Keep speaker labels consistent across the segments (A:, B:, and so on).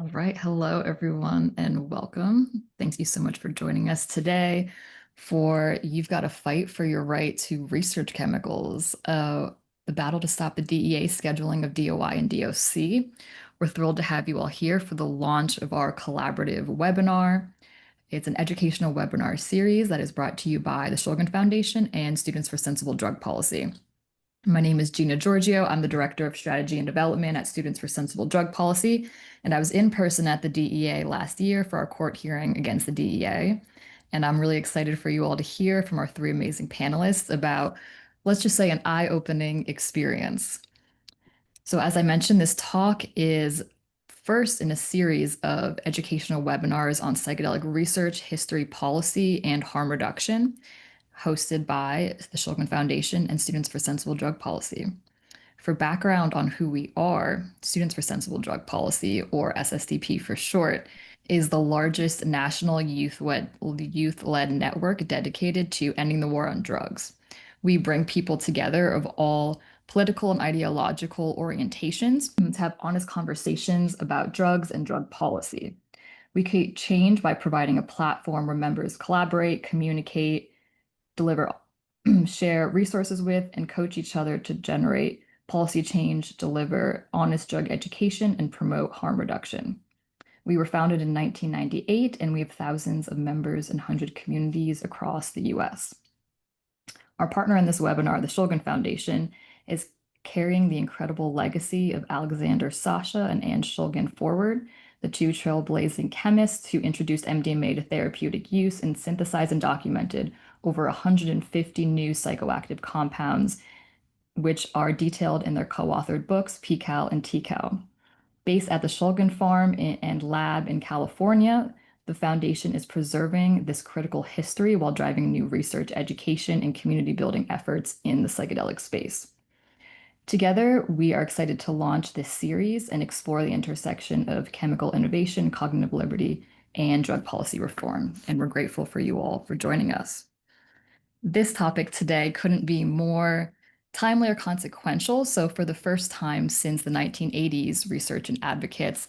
A: All right. Hello, everyone, and welcome. Thank you so much for joining us today for You've Got to Fight for Your Right to Research Chemicals, the battle to stop the DEA scheduling of DOI and DOC. We're thrilled to have you all here for the launch of our collaborative webinar. It's an educational webinar series that is brought to you by the Shulgin Foundation and Students for Sensible Drug Policy. My name is Gina Giorgio. I'm the Director of Strategy and Development at Students for Sensible Drug Policy, and I was in person at the DEA last year for our court hearing against the DEA. And I'm really excited for you all to hear from our three amazing panelists about, let's just say, an eye-opening experience. So as I mentioned, this talk is first in a series of educational webinars on psychedelic research, history, policy, and harm reduction, hosted by the Shulgin Foundation and Students for Sensible Drug Policy. For background on who we are, Students for Sensible Drug Policy, or SSDP for short, is the largest national youth-led network dedicated to ending the war on drugs. We bring people together of all political and ideological orientations to have honest conversations about drugs and drug policy. We create change by providing a platform where members collaborate, communicate, deliver, share resources with, and coach each other to generate policy change, deliver honest drug education, and promote harm reduction. We were founded in 1998, and we have thousands of members in 100 communities across the US. Our partner in this webinar, the Shulgin Foundation, is carrying the incredible legacy of Alexander Sasha and Anne Shulgin forward, the two trailblazing chemists who introduced MDMA to therapeutic use and synthesized and documented over 150 new psychoactive compounds, which are detailed in their co-authored books, PCAL and TCAL. Based at the Shulgin Farm and Lab in California, the foundation is preserving this critical history while driving new research, education, and community building efforts in the psychedelic space. Together, we are excited to launch this series and explore the intersection of chemical innovation, cognitive liberty, and drug policy reform. And we're grateful for you all for joining us. This topic today couldn't be more timely or consequential. So for the first time since the 1980s, research and advocates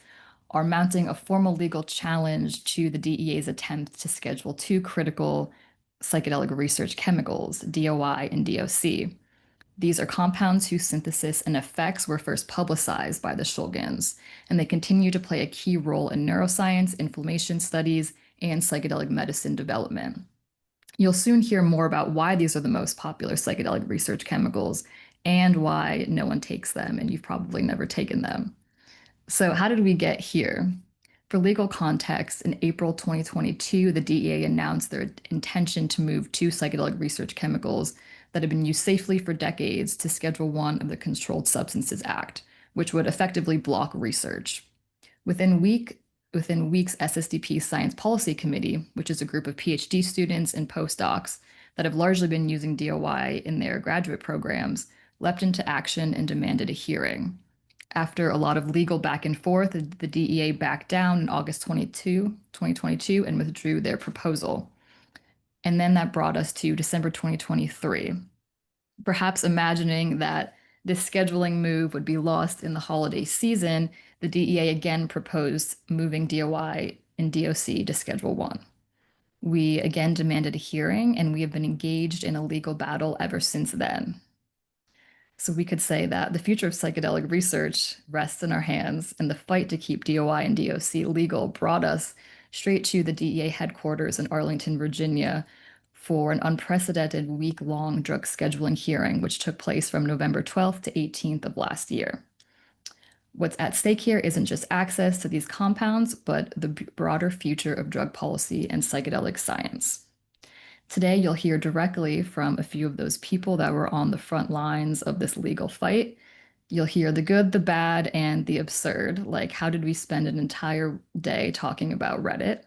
A: are mounting a formal legal challenge to the DEA's attempt to schedule two critical psychedelic research chemicals, DOI and DOC. These are compounds whose synthesis and effects were first publicized by the Shulgins, and they continue to play a key role in neuroscience, inflammation studies, and psychedelic medicine development. You'll soon hear more about why these are the most popular psychedelic research chemicals and why no one takes them, and you've probably never taken them. So how did we get here? For legal context, in April 2022, the DEA announced their intention to move two psychedelic research chemicals that had been used safely for decades to Schedule 1 of the Controlled Substances Act, which would effectively block research. Within weeks, SSDP's Science Policy Committee, which is a group of PhD students and postdocs that have largely been using DOI in their graduate programs, leapt into action and demanded a hearing. After a lot of legal back and forth, the DEA backed down in August 2022, and withdrew their proposal. And then that brought us to December 2023. Perhaps imagining that this scheduling move would be lost in the holiday season, the DEA again proposed moving DOI and DOC to Schedule 1. We again demanded a hearing, and we have been engaged in a legal battle ever since then. So we could say that the future of psychedelic research rests in our hands, and the fight to keep DOI and DOC legal brought us straight to the DEA headquarters in Arlington, Virginia, for an unprecedented week-long drug scheduling hearing, which took place from November 12th to 18th of last year. What's at stake here isn't just access to these compounds, but the broader future of drug policy and psychedelic science. Today, you'll hear directly from a few of those people that were on the front lines of this legal fight. You'll hear the good, the bad, and the absurd, like how did we spend an entire day talking about Reddit?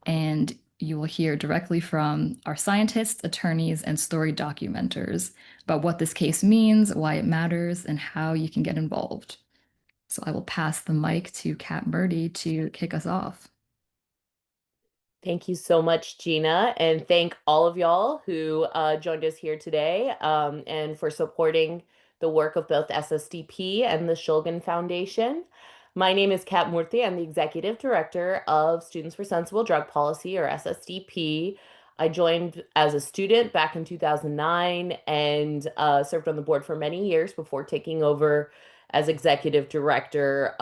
A: And you will hear directly from our scientists, attorneys, and story documenters about what this case means, why it matters, and how you can get involved. So I will pass the mic to Kat Murdy to kick us off.
B: Thank you so much, Gina, and thank all of y'all who joined us here today and for supporting the work of both SSDP and the Shulgin Foundation. My name is Kat Murthy. I'm the Executive Director of Students for Sensible Drug Policy, or SSDP. I joined as a student back in 2009 and served on the board for many years before taking over as Executive Director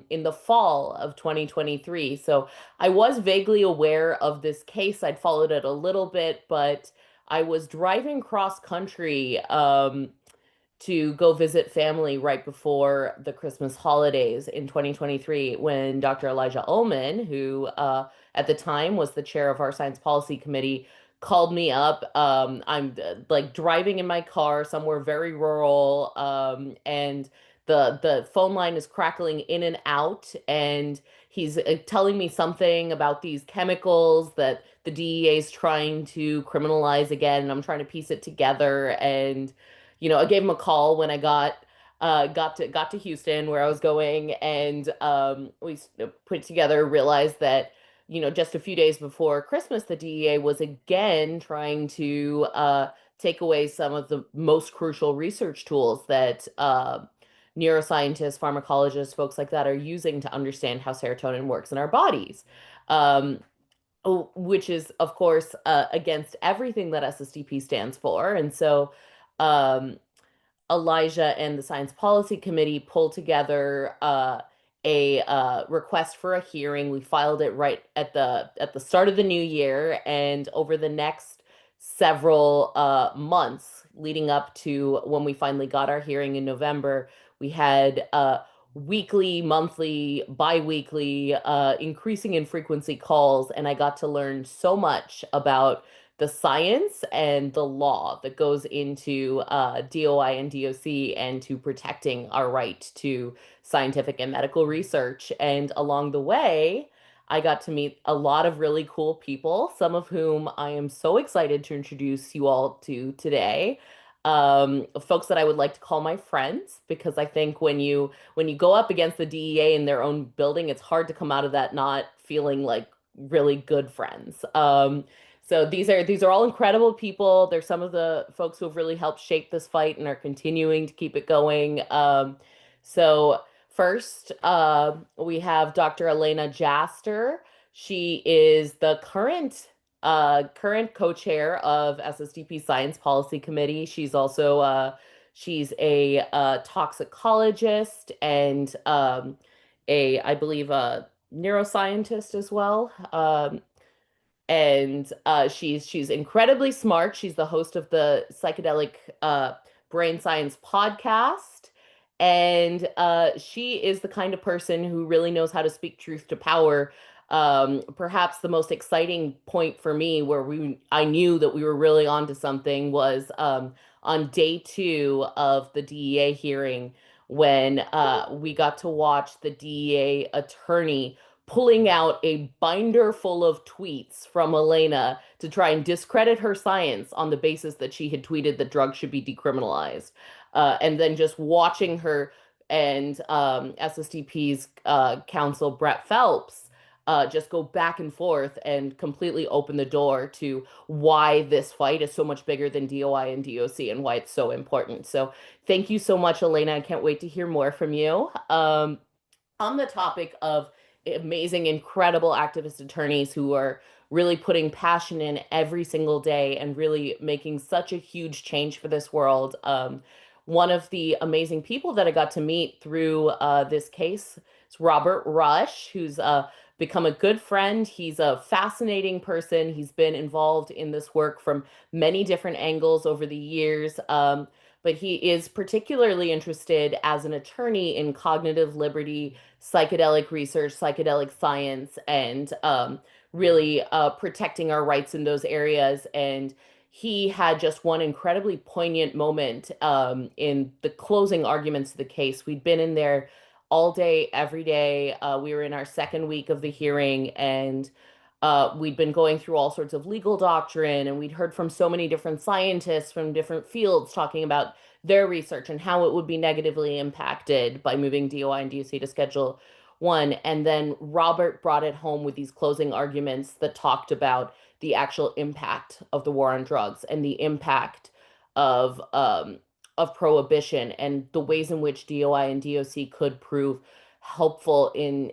B: in the fall of 2023. So I was vaguely aware of this case. I'd followed it a little bit, but I was driving cross country to go visit family right before the Christmas holidays in 2023 when Dr. Elijah Ullman, who at the time was the chair of our science policy committee, called me up. I'm like driving in my car somewhere very rural, and the phone line is crackling in and out, and he's telling me something about these chemicals that the DEA is trying to criminalize again, and I'm trying to piece it together. And I gave him a call when I got to Houston where I was going, and we put together, realized that just a few days before Christmas, the DEA was again trying to take away some of the most crucial research tools that neuroscientists, pharmacologists, folks like that are using to understand how serotonin works in our bodies. Um, which is, of course, against everything that SSDP stands for. And so um, Elijah and the Science Policy Committee pulled together a request for a hearing. We filed it right at the start of the new year, and over the next several months leading up to when we finally got our hearing in November, we had weekly, monthly, bi-weekly, increasing in frequency calls, and I got to learn so much about the science and the law that goes into DOI and DOC and to protecting our right to scientific and medical research. And along the way, I got to meet a lot of really cool people, some of whom I am so excited to introduce you all to today. Folks that I would like to call my friends, because I think when you go up against the DEA in their own building, it's hard to come out of that not feeling like really good friends. So these are all incredible people. They're some of the folks who have really helped shape this fight and are continuing to keep it going. So first, we have Dr. Elena Jaster. She is the current co-chair of SSDP Science Policy Committee. She's also she's a toxicologist and I believe a neuroscientist as well. And she's incredibly smart. She's the host of the Psychedelic Brain Science podcast, and she is the kind of person who really knows how to speak truth to power. Perhaps the most exciting point for me, where I knew that we were really onto something, was on day two of the DEA hearing when we got to watch the DEA attorney pulling out a binder full of tweets from Elena to try and discredit her science on the basis that she had tweeted that drugs should be decriminalized. And then just watching her and SSDP's counsel, Brett Phelps, just go back and forth and completely open the door to why this fight is so much bigger than DOI and DOC and why it's so important. So thank you so much, Elena. I can't wait to hear more from you. On the topic of amazing, incredible activist attorneys who are really putting passion in every single day and really making such a huge change for this world. One of the amazing people that I got to meet through this case is Robert Rush, who's become a good friend. He's a fascinating person. He's been involved in this work from many different angles over the years. But he is particularly interested as an attorney in cognitive liberty, psychedelic research, psychedelic science, and really protecting our rights in those areas. And he had just one incredibly poignant moment in the closing arguments of the case. We'd been in there all day, every day. We were in our second week of the hearing, and we'd been going through all sorts of legal doctrine, and we'd heard from so many different scientists from different fields talking about their research and how it would be negatively impacted by moving DOI and DOC to Schedule 1. And then Robert brought it home with these closing arguments that talked about the actual impact of the war on drugs and the impact of prohibition and the ways in which DOI and DOC could prove helpful in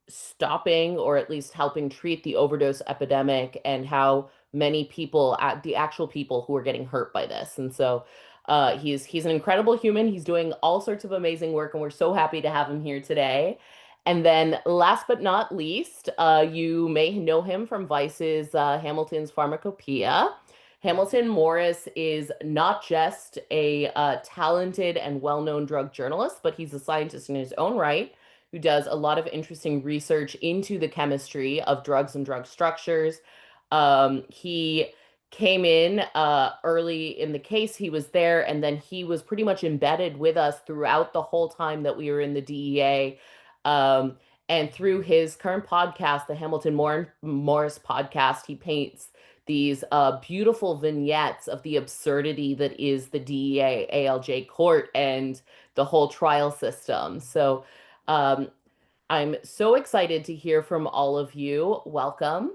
B: stopping or at least helping treat the overdose epidemic and how many people, the actual people who are getting hurt by this. And so he's an incredible human. He's doing all sorts of amazing work, and we're so happy to have him here today. And then last but not least, you may know him from Vice's Hamilton's Pharmacopoeia. Hamilton Morris is not just a talented and well-known drug journalist, but he's a scientist in his own right who does a lot of interesting research into the chemistry of drugs and drug structures. He came in early in the case. He was there, and then he was pretty much embedded with us throughout the whole time that we were in the DEA. Um, and through his current podcast, the Morris podcast, he paints these beautiful vignettes of the absurdity that is the DEA ALJ court and the whole trial system. So um, I'm so excited to hear from all of you. Welcome.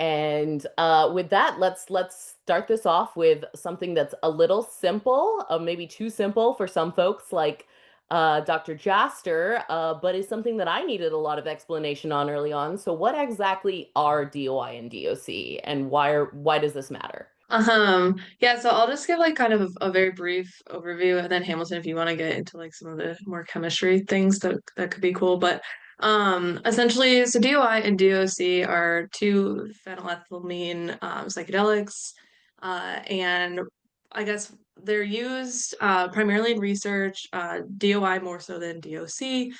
B: And with that, let's start this off with something that's a little simple, maybe too simple for some folks like Dr. Jaster, but is something that I needed a lot of explanation on early on. So what exactly are DOI and DOC, and why does this matter?
C: Yeah, so I'll just give like kind of a very brief overview, and then Hamilton, if you want to get into like some of the more chemistry things that could be cool. But essentially, so DOI and DOC are two phenylethylamine psychedelics, and I guess they're used primarily in research, DOI more so than DOC.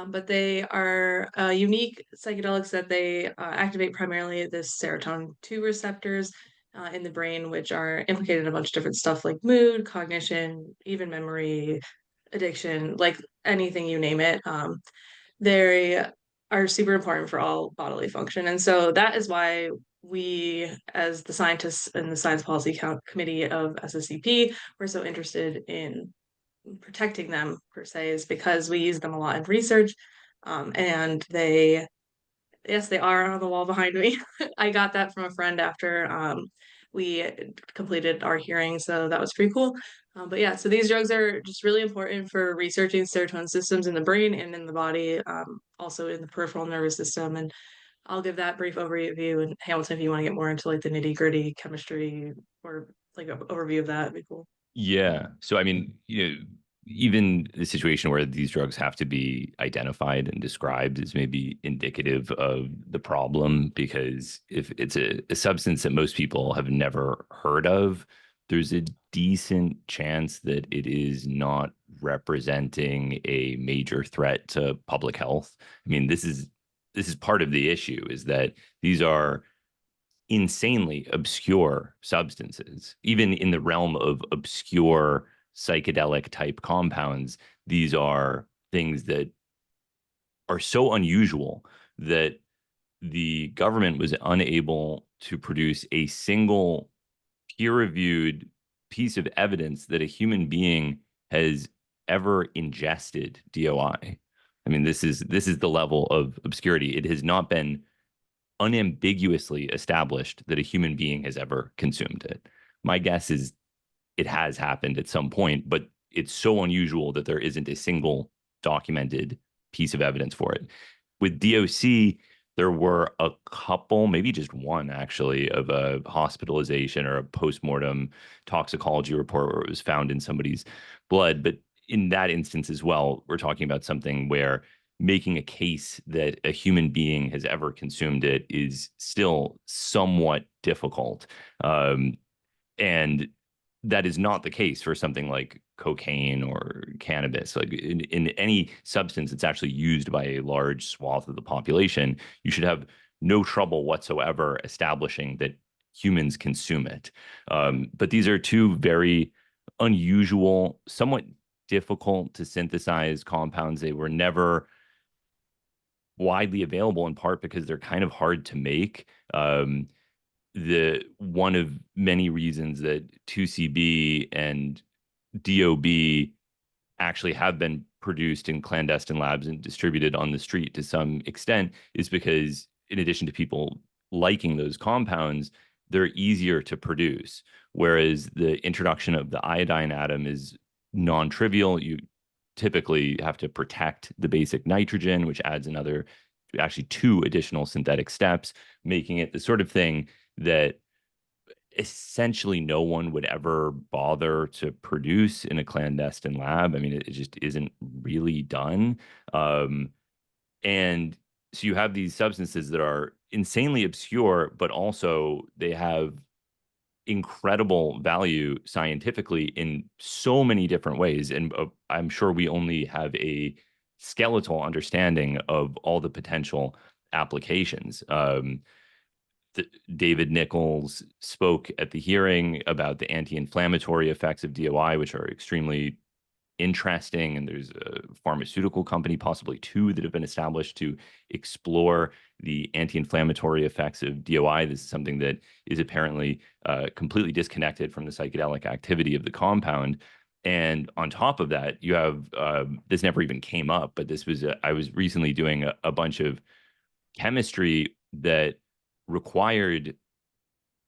C: But they are unique psychedelics that they activate primarily the serotonin 2 receptors in the brain, which are implicated in a bunch of different stuff like mood, cognition, even memory, addiction, like anything you name it. They are super important for all bodily function. And so that is why we, as the scientists in the Science Policy Committee of SSCP, we're so interested in protecting them, per se, is because we use them a lot in research. And yes, they are on the wall behind me. I got that from a friend after we completed our hearing, so that was pretty cool. But yeah, so these drugs are just really important for researching serotonin systems in the brain and in the body, also in the peripheral nervous system. And I'll give that brief overview. And Hamilton, if you want to get more into like the nitty-gritty chemistry or like an overview of that, would be cool.
D: Yeah. So, I mean, even the situation where these drugs have to be identified and described is maybe indicative of the problem, because if it's a substance that most people have never heard of, there's a decent chance that it is not representing a major threat to public health. I mean, this is part of the issue, is that these are insanely obscure substances. Even in the realm of obscure psychedelic type compounds, these are things that are so unusual that the government was unable to produce a single peer-reviewed piece of evidence that a human being has ever ingested DOI. I mean, this is the level of obscurity. It has not been unambiguously established that a human being has ever consumed it. My guess is it has happened at some point, but it's so unusual that there isn't a single documented piece of evidence for it. With DOC, there were a couple, maybe just one actually, of a hospitalization or a postmortem toxicology report where it was found in somebody's blood. But in that instance as well, we're talking about something where making a case that a human being has ever consumed it is still somewhat difficult. And that is not the case for something like cocaine or cannabis. Like in any substance that's actually used by a large swath of the population, you should have no trouble whatsoever establishing that humans consume it. But these are two very unusual, somewhat difficult to synthesize compounds. They were never widely available, in part because they're kind of hard to make. The one of many reasons that 2CB and DOB actually have been produced in clandestine labs and distributed on the street to some extent is because, in addition to people liking those compounds, they're easier to produce. Whereas the introduction of the iodine atom is non-trivial. You typically have to protect the basic nitrogen, which adds another, actually 2 additional synthetic steps, making it the sort of thing that essentially no one would ever bother to produce in a clandestine lab. I mean, it just isn't really done. And so you have these substances that are insanely obscure, but also they have incredible value scientifically in so many different ways. And I'm sure we only have a skeletal understanding of all the potential applications. David Nichols spoke at the hearing about the anti-inflammatory effects of DOI, which are extremely interesting. And there's a pharmaceutical company, possibly 2, that have been established to explore the anti-inflammatory effects of DOI. This is something that is apparently completely disconnected from the psychedelic activity of the compound. And on top of that, you have this never even came up, but this was I was recently doing a bunch of chemistry that required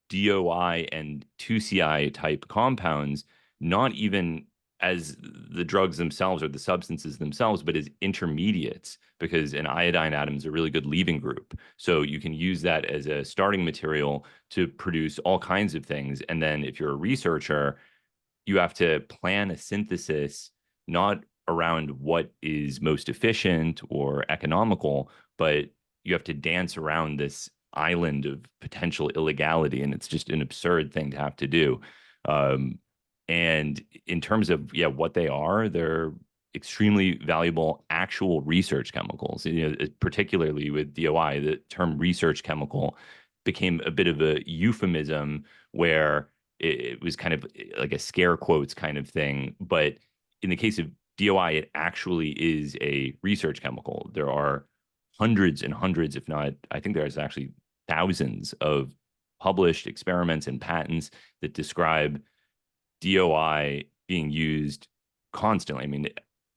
D: DOI and 2CI type compounds, not even as the drugs themselves or the substances themselves, but as intermediates, because an iodine atom is a really good leaving group. So you can use that as a starting material to produce all kinds of things. And then if you're a researcher, you have to plan a synthesis not around what is most efficient or economical, but you have to dance around this island of potential illegality, and it's just an absurd thing to have to do. And in terms of what they are, they're extremely valuable actual research chemicals. Particularly with DOI, the term research chemical became a bit of a euphemism where it was kind of like a scare quotes kind of thing. But in the case of DOI, it actually is a research chemical. There are hundreds and hundreds, if not, I think there's actually thousands of published experiments and patents that describe DOI being used constantly. I mean,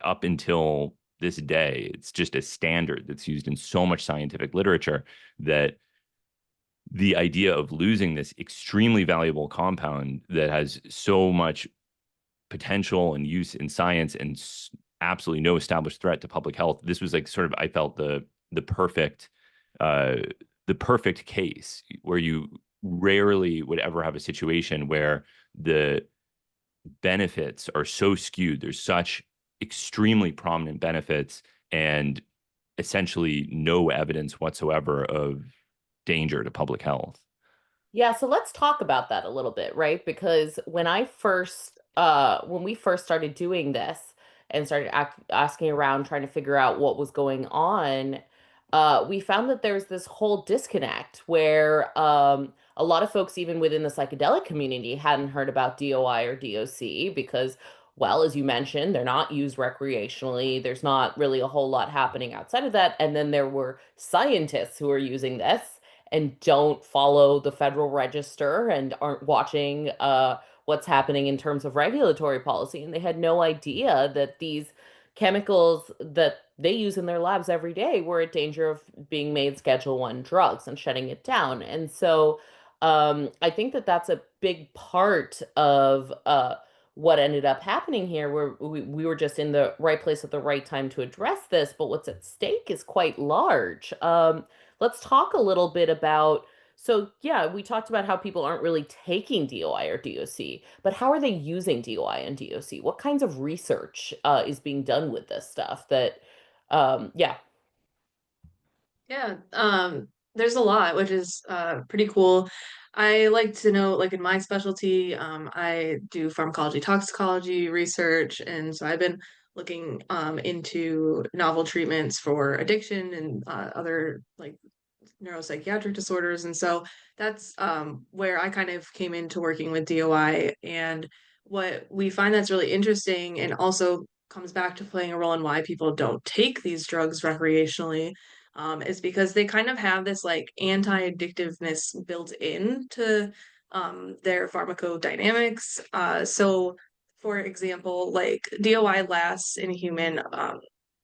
D: up until this day, it's just a standard that's used in so much scientific literature that the idea of losing this extremely valuable compound that has so much potential and use in science and absolutely no established threat to public health. This was like sort of, I felt the perfect case where you rarely would ever have a situation where the benefits are so skewed. There's such extremely prominent benefits and essentially no evidence whatsoever of danger to public health.
B: Yeah, so let's talk about that a little bit, right? Because when we first started doing this and started asking around trying to figure out what was going on, we found that there's this whole disconnect where a lot of folks, even within the psychedelic community, hadn't heard about DOI or DOC because, well, as you mentioned, they're not used recreationally. There's not really a whole lot happening outside of that. And then there were scientists who are using this and don't follow the Federal Register and aren't watching what's happening in terms of regulatory policy. And they had no idea that these chemicals that they use in their labs every day were at danger of being made Schedule 1 drugs and shutting it down. And so I think that that's a big part of what ended up happening here, where we were just in the right place at the right time to address this. But what's at stake is quite large. Let's talk a little bit about. So, yeah, we talked about how people aren't really taking DOI or DOC, but how are they using DOI and DOC? What kinds of research is being done with this stuff that, yeah.
C: Yeah, there's a lot, which is pretty cool. I like to know, like in my specialty, I do pharmacology, toxicology research, and so I've been looking into novel treatments for addiction and other like neuropsychiatric disorders. And so that's where I kind of came into working with DOI. And what we find that's really interesting and also comes back to playing a role in why people don't take these drugs recreationally is because they kind of have this like anti-addictiveness built into their pharmacodynamics. So for example, like DOI lasts in a human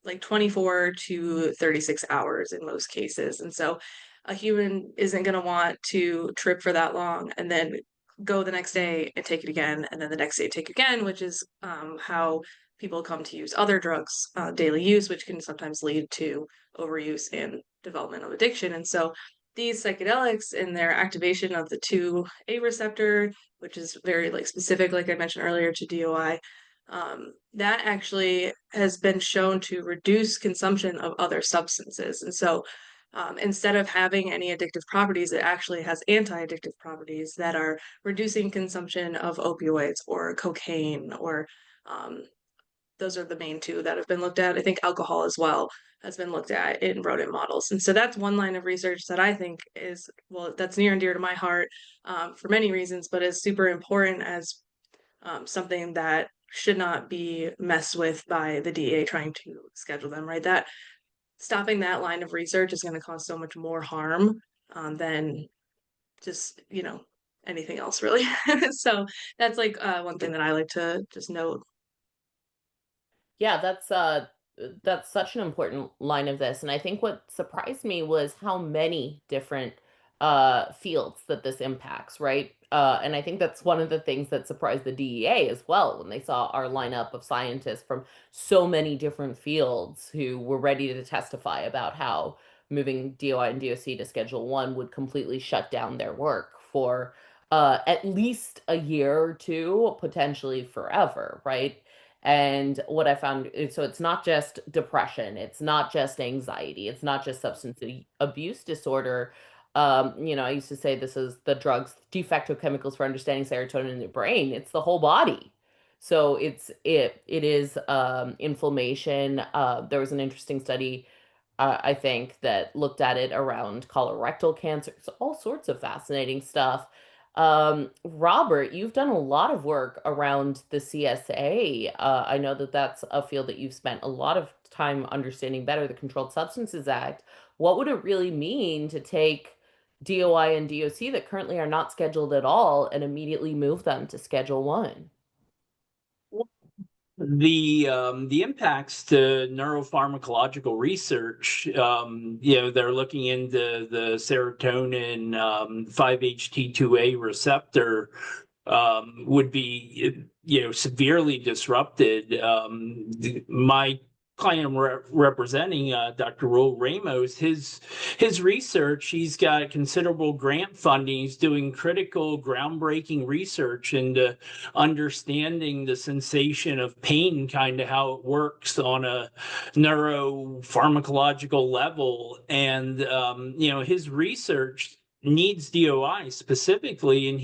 C: like 24 to 36 hours in most cases. And so a human isn't going to want to trip for that long and then go the next day and take it again, and then the next day take it again, which is how people come to use other drugs, daily use, which can sometimes lead to overuse and development of addiction. And so these psychedelics and their activation of the 2A receptor, which is very like specific, like I mentioned earlier, to DOI, that actually has been shown to reduce consumption of other substances. And so instead of having any addictive properties, it actually has anti-addictive properties that are reducing consumption of opioids or cocaine, or um, those are the main two that have been looked at. I think alcohol as well has been looked at in rodent models. And so that's one line of research that I think is, well, that's near and dear to my heart for many reasons, but is super important as something that should not be messed with by the DEA trying to schedule them, right? That stopping that line of research is going to cause so much more harm than just, anything else really. So that's like one thing that I like to just note.
B: Yeah, that's such an important line of this. And I think what surprised me was how many different fields that this impacts, right? And I think that's one of the things that surprised the DEA as well when they saw our lineup of scientists from so many different fields who were ready to testify about how moving DOI and DOC to Schedule 1 would completely shut down their work for at least a year or two, potentially forever, right? And what I found is, so it's not just depression, it's not just anxiety, it's not just substance abuse disorder. I used to say this is the drugs, de facto chemicals for understanding serotonin in the brain. It's the whole body. So it is inflammation. There was an interesting study, I think, that looked at it around colorectal cancer. So all sorts of fascinating stuff. Robert, you've done a lot of work around the CSA. I know that that's a field that you've spent a lot of time understanding better, the Controlled Substances Act. What would it really mean to take DOI and DOC that currently are not scheduled at all and immediately move them to Schedule 1?
E: The impacts to neuropharmacological research, they're looking into the serotonin 5-HT2A receptor would be severely disrupted. My client I'm representing, Dr. Raul Ramos, his research, he's got considerable grant funding. He's doing critical, groundbreaking research into understanding the sensation of pain, kind of how it works on a neuropharmacological level. And his research needs DOI specifically, and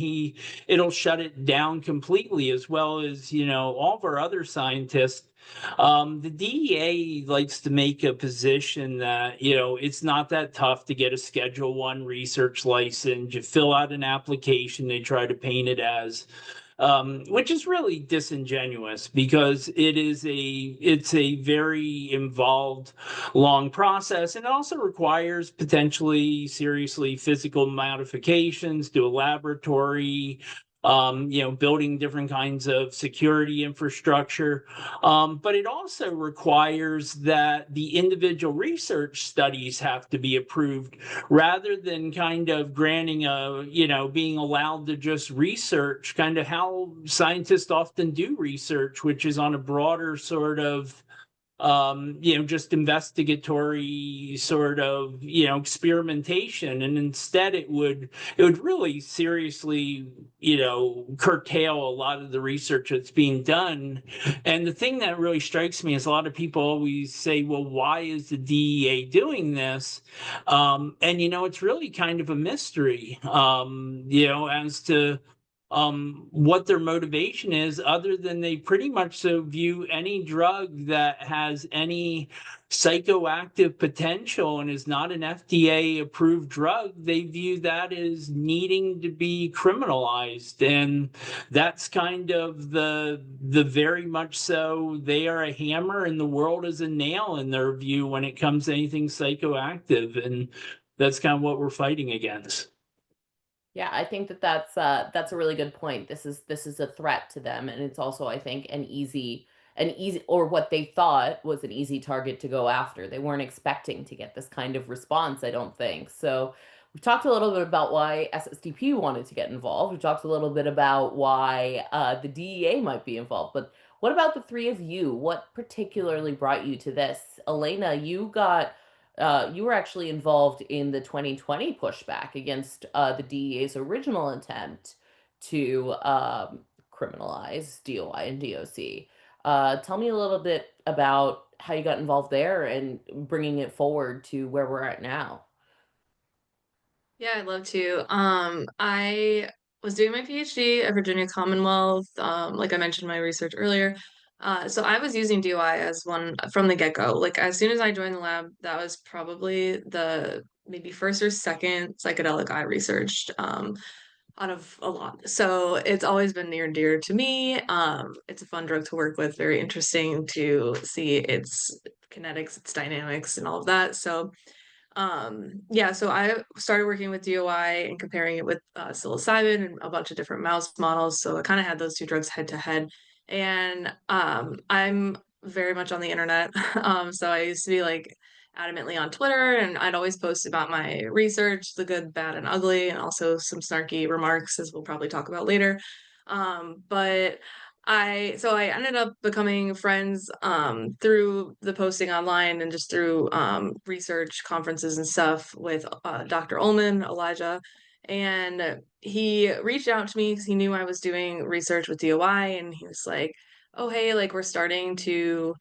E: it'll shut it down completely, as well as all of our other scientists. The DEA likes to make a position that it's not that tough to get a Schedule 1 research license. You fill out an application, they try to paint it as which is really disingenuous, because it's a very involved, long process, and it also requires potentially seriously physical modifications, do a laboratory, building different kinds of security infrastructure. But it also requires that the individual research studies have to be approved, rather than kind of granting being allowed to just research, kind of how scientists often do research, which is on a broader sort of just investigatory sort of, experimentation. And instead it would really seriously, curtail a lot of the research that's being done. And the thing that really strikes me is a lot of people always say, well, why is the DEA doing this? And, it's really kind of a mystery, as to what their motivation is, other than they pretty much so view any drug that has any psychoactive potential and is not an FDA approved drug, they view that as needing to be criminalized. And that's kind of the very much so, they are a hammer and the world is a nail in their view when it comes to anything psychoactive. And that's kind of what we're fighting against.
B: Yeah, I think that's a really good point. This is a threat to them, and it's also, I think, an easy, or what they thought was an easy target to go after. They weren't expecting to get this kind of response, I don't think. So we've talked a little bit about why SSDP wanted to get involved. We talked a little bit about why the DEA might be involved, but What about the three of you? What particularly brought you to this? Elena, you were actually involved in the 2020 pushback against the DEA's original attempt to criminalize DOI and DOC. Tell me a little bit about how you got involved there and bringing it forward to where we're at now.
C: Yeah, I'd love to. I was doing my PhD at Virginia Commonwealth. Like I mentioned my research earlier. So I was using DOI as one from the get-go. Like as soon as I joined the lab, that was probably the maybe first or second psychedelic I researched out of a lot. So it's always been near and dear to me. It's a fun drug to work with, very interesting to see its kinetics, its dynamics, and all of that. So yeah, so I started working with DOI and comparing it with psilocybin and a bunch of different mouse models. So I kind of had those two drugs head to head. And I'm very much on the internet. So I used to be like adamantly on Twitter, and I'd always post about my research, the good, bad, and ugly, and also some snarky remarks, as we'll probably talk about later. But I ended up becoming friends through the posting online and just through research conferences and stuff with Dr. Ullman, Elijah, and he reached out to me because he knew I was doing research with DOI, and he was like, "Oh hey, like we're starting to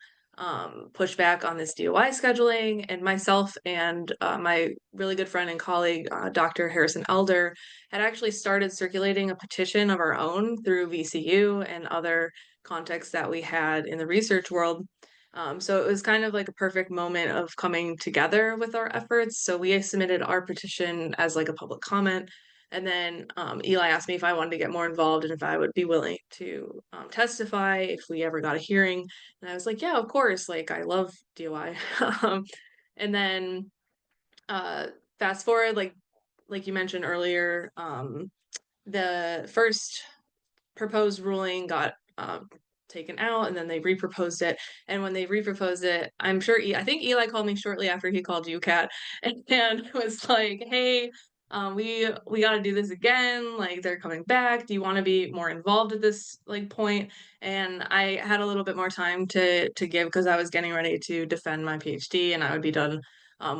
C: push back on this DOI scheduling," and myself and my really good friend and colleague, Dr. Harrison Elder, had actually started circulating a petition of our own through VCU and other contexts that we had in the research world. So it was kind of like a perfect moment of coming together with our efforts. So we submitted our petition as like a public comment. And then Eli asked me if I wanted to get more involved and if I would be willing to testify if we ever got a hearing. And I was like, yeah, of course. Like, I love DOI. And then uh, fast forward, like you mentioned earlier, the first proposed ruling got taken out, and then they reproposed it. And when they reproposed it, I'm sure I think Eli called me shortly after he called you, Kat, and was like, "Hey, we got to do this again. Like they're coming back. Do you want to be more involved at this like point?" And I had a little bit more time to give because I was getting ready to defend my PhD, and I would be done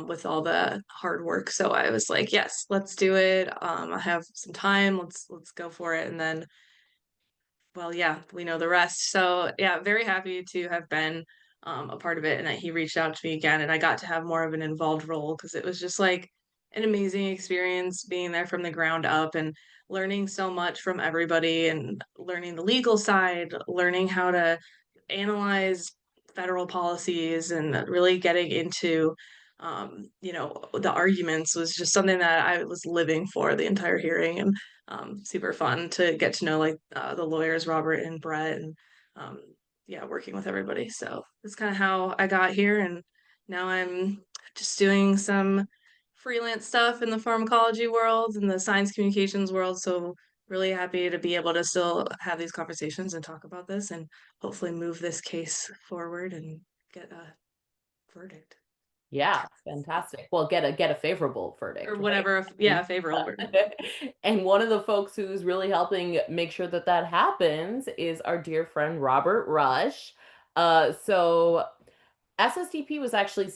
C: with all the hard work. So I was like, yes, let's do it. I have some time. Let's go for it. And then, well, yeah, we know the rest. So yeah, very happy to have been a part of it and that he reached out to me again and I got to have more of an involved role because it was just like an amazing experience being there from the ground up and learning so much from everybody and learning the legal side, learning how to analyze federal policies and really getting into the arguments was just something that I was living for the entire hearing and super fun to get to know like the lawyers, Robert and Brett, and um, yeah, working with everybody. So that's kind of how I got here, and now I'm just doing some freelance stuff in the pharmacology world and the science communications world. So really happy to be able to still have these conversations and talk about this, and hopefully move this case forward and get a verdict
B: Yeah, fantastic. Well, get a favorable verdict,
C: or
B: right?
C: whatever. Yeah, favorable verdict.
B: And one of the folks who's really helping make sure that that happens is our dear friend Robert Rush. So SSDP was actually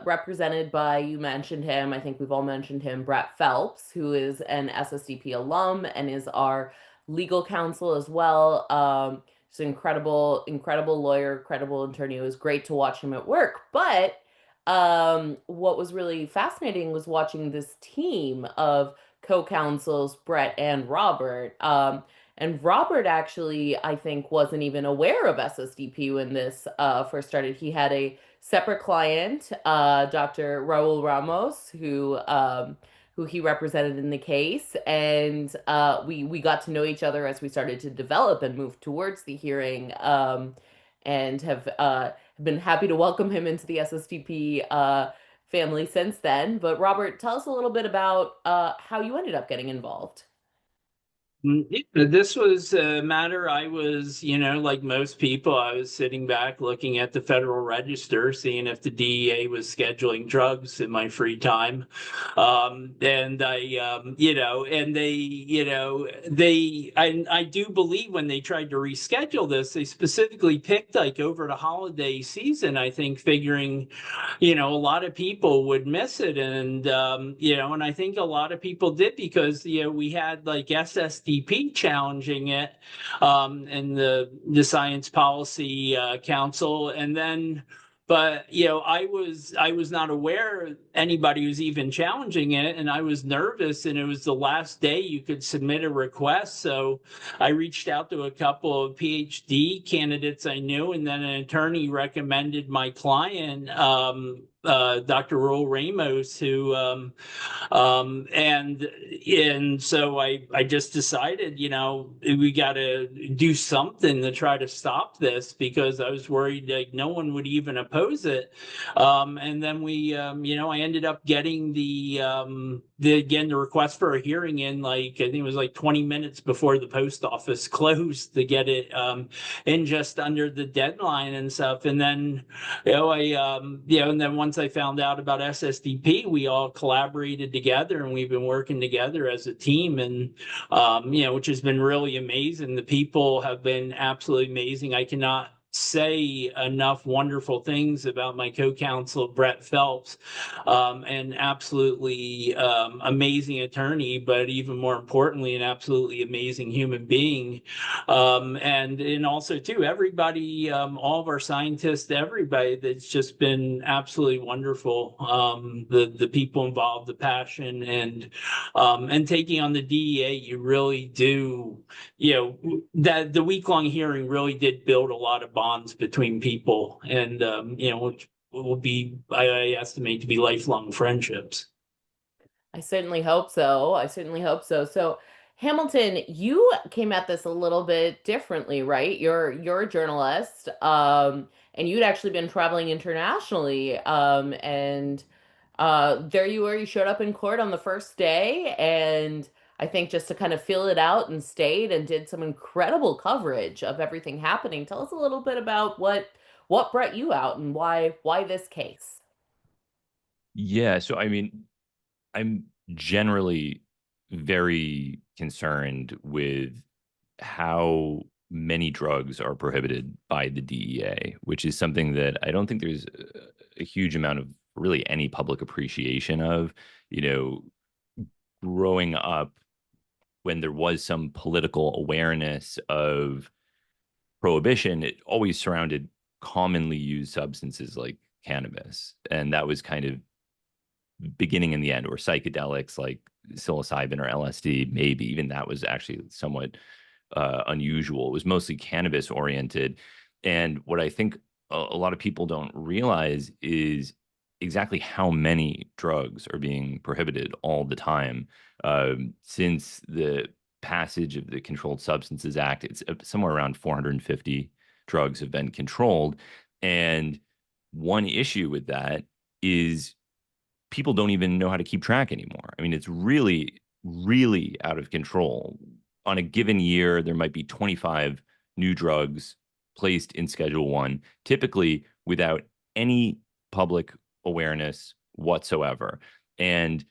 B: represented by, you mentioned him, I think we've all mentioned him, Brett Phelps, who is an SSDP alum and is our legal counsel as well. He's an incredible lawyer, credible attorney. It was great to watch him at work. But what was really fascinating was watching this team of co-counsels, Brett and Robert. And Robert actually, I think, wasn't even aware of SSDP when this first started. He had a separate client, Dr. Raul Ramos, who he represented in the case, and we got to know each other as we started to develop and move towards the hearing, and have been happy to welcome him into the SSDP family since then. But Robert, tell us a little bit about how you ended up getting involved.
E: Yeah, this was a matter I was, like most people, I was sitting back looking at the Federal Register, seeing if the DEA was scheduling drugs in my free time. And and I do believe when they tried to reschedule this, they specifically picked like over the holiday season, I think, figuring, a lot of people would miss it. And I think a lot of people did because, we had like SSDP challenging it and the Science Policy Council. And then, but I was not aware anybody was even challenging it, and I was nervous, and it was the last day you could submit a request. So I reached out to a couple of PhD candidates I knew, and then an attorney recommended my client, Dr. Raul Ramos, who and so I just decided, we got to do something to try to stop this, because I was worried like no one would even oppose it. And then I ended up getting the request for a hearing in, like, I think it was like 20 minutes before the post office closed, to get it in just under the deadline and stuff. And then and then once I found out about SSDP, we all collaborated together, and we've been working together as a team, and which has been really amazing. The people have been absolutely amazing. I cannot say enough wonderful things about my co-counsel Brett Phelps, an absolutely amazing attorney, but even more importantly, an absolutely amazing human being. And also too, everybody, all of our scientists, everybody, that's just been absolutely wonderful. The people involved, the passion, and taking on the DEA, you really do, that the week-long hearing really did build a lot of bonds between people, and which will be, I estimate, to be lifelong friendships.
B: I certainly hope so. I certainly hope so. So, Hamilton, you came at this a little bit differently, right? You're a journalist, and you'd actually been traveling internationally, and there you were. You showed up in court on the first day, and I think just to kind of fill it out, and stayed and did some incredible coverage of everything happening. Tell us a little bit about what brought you out, and why this case.
D: Yeah, so I mean, I'm generally very concerned with how many drugs are prohibited by the DEA, which is something that I don't think there's a huge amount of really any public appreciation of. You know, growing up, when there was some political awareness of prohibition, it always surrounded commonly used substances like cannabis. And that was kind of beginning and the end, or psychedelics like psilocybin or LSD. Maybe even that was actually somewhat unusual. It was mostly cannabis oriented. And what I think a lot of people don't realize is exactly how many drugs are being prohibited all the time. Since the passage of the Controlled Substances Act, it's somewhere around 450 drugs have been controlled. And one issue with that is people don't even know how to keep track anymore. I mean, it's really, really out of control. On a given year, there might be 25 new drugs placed in Schedule 1, typically without any public awareness whatsoever. And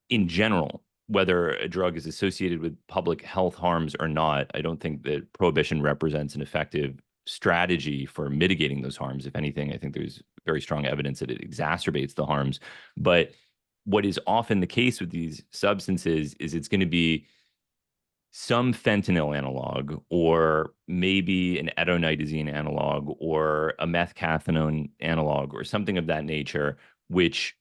D: in general, whether a drug is associated with public health harms or not, I don't think that prohibition represents an effective strategy for mitigating those harms. If anything, I think there's very strong evidence that it exacerbates the harms. But what is often the case with these substances is it's going to be some fentanyl analog, or maybe an etonidazine analog, or a methcathinone analog, or something of that nature, which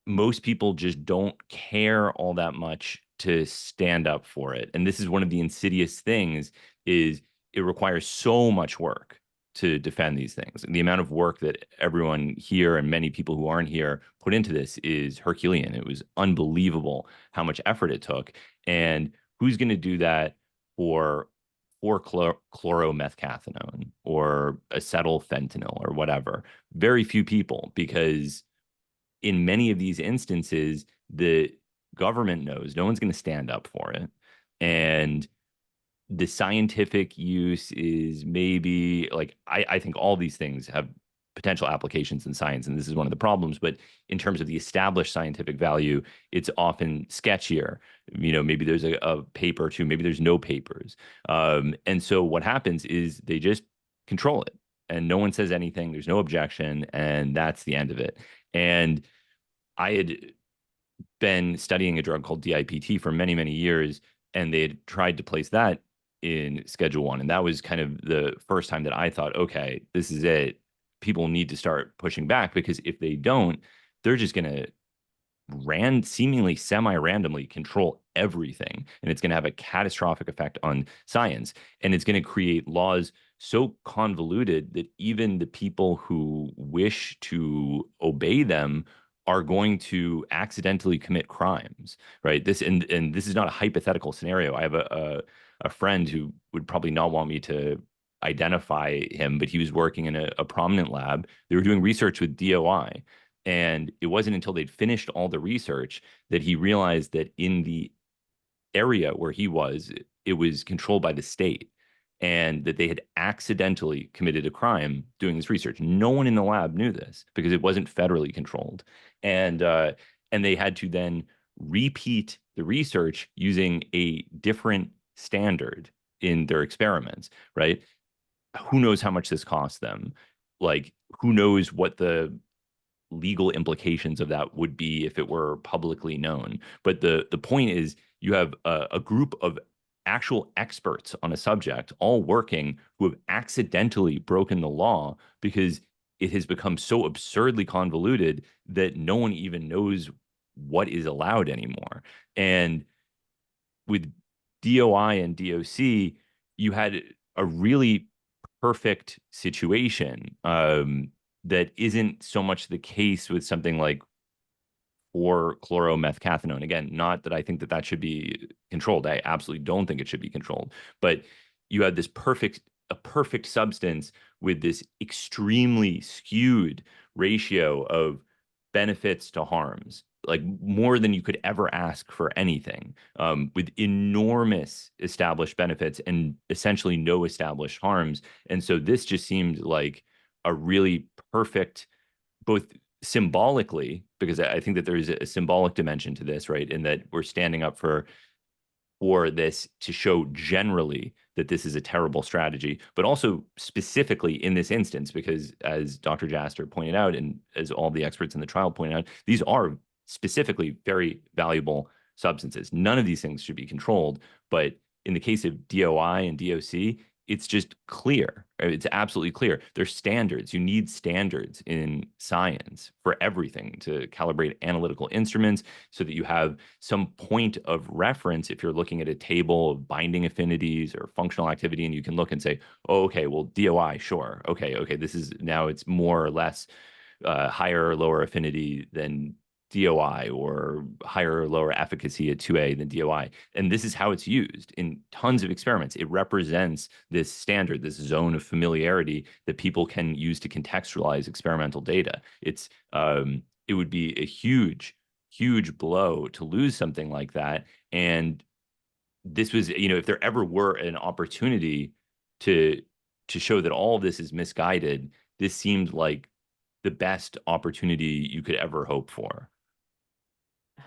D: most people just don't care all that much to stand up for it. And this is one of the insidious things, is it requires so much work to defend these things. And the amount of work that everyone here and many people who aren't here put into this is Herculean. It was unbelievable how much effort it took. And who's going to do that for chloromethcathinone or acetylfentanyl or whatever? Very few people, because in many of these instances, the government knows no one's going to stand up for it. And the scientific use is maybe like, I think all these things have potential applications in science, and this is one of the problems. But in terms of the established scientific value, it's often sketchier. Maybe there's a paper or two, maybe there's no papers. And so what happens is they just control it, and no one says anything. There's no objection, and that's the end of it. And I had been studying a drug called DIPT for many, many years, and they had tried to place that in Schedule 1. And that was kind of the first time that I thought, okay, this is it. People need to start pushing back, because if they don't, they're just going to seemingly semi-randomly control everything. And it's going to have a catastrophic effect on science. And it's going to create laws so convoluted that even the people who wish to obey them are going to accidentally commit crimes, right? And this is not a hypothetical scenario. I have a friend who would probably not want me to identify him, but he was working in a prominent lab. They were doing research with DOI. And it wasn't until they'd finished all the research that he realized that in the area where he was, it was controlled by the state, and that they had accidentally committed a crime doing this research. No one in the lab knew this because it wasn't federally controlled. And they had to then repeat the research using a different standard in their experiments, right? Who knows how much this cost them? Like, who knows what the legal implications of that would be if it were publicly known. But the point is, you have a group of actual experts on a subject all working who have accidentally broken the law because it has become so absurdly convoluted that no one even knows what is allowed anymore. And with DOI and DOC, you had a really perfect situation that isn't so much the case with something like or chloromethcathinone. Again, not that I think that that should be controlled. I absolutely don't think it should be controlled. But you had a perfect substance with this extremely skewed ratio of benefits to harms, like more than you could ever ask for anything, with enormous established benefits and essentially no established harms. And so this just seemed like a really perfect, both symbolically, because I think that there is a symbolic dimension to this, right? In that we're standing up for this to show generally that this is a terrible strategy, but also specifically in this instance, because as Dr. Jaster pointed out, and as all the experts in the trial pointed out, these are specifically very valuable substances. None of these things should be controlled, but in the case of DOI and DOC, it's just clear. It's absolutely clear. There's standards. You need standards in science for everything to calibrate analytical instruments so that you have some point of reference if you're looking at a table of binding affinities or functional activity, and you can look and say, oh, okay, well, DOI, sure. Okay, this is now it's more or less higher or lower affinity than DOI, or higher or lower efficacy at 2A than DOI. And this is how it's used in tons of experiments. It represents this standard, this zone of familiarity that people can use to contextualize experimental data. It would be a huge, huge blow to lose something like that. And this was, if there ever were an opportunity to show that all of this is misguided, this seemed like the best opportunity you could ever hope for.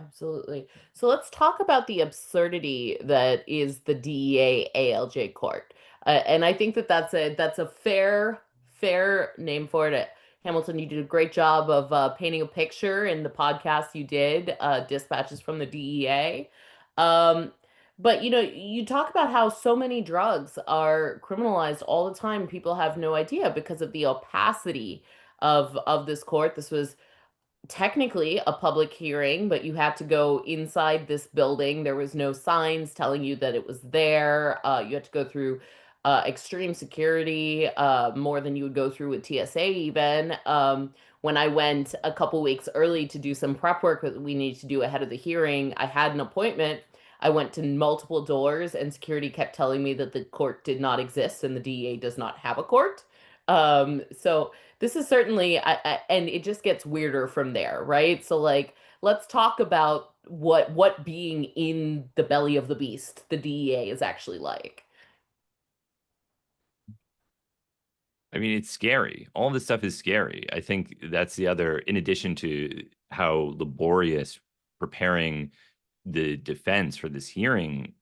B: Absolutely. So let's talk about the absurdity that is the DEA ALJ court. And I think that that's a fair name for it. Hamilton, you did a great job of painting a picture in the podcast you did, Dispatches from the DEA. But you talk about how so many drugs are criminalized all the time. People have no idea because of the opacity of this court. This was technically a public hearing, but you had to go inside this building. There was no signs telling you that it was there. You had to go through extreme security, more than you would go through with TSA even. When I went a couple weeks early to do some prep work that we needed to do ahead of the hearing, I had an appointment. I went to multiple doors, and security kept telling me that the court did not exist and the DEA does not have a court. So this is certainly, and it just gets weirder from there, right? So, like, let's talk about what being in the belly of the beast, the DEA, is actually like.
D: I mean, it's scary. All this stuff is scary. I think that's the other, in addition to how laborious preparing the defense for this hearing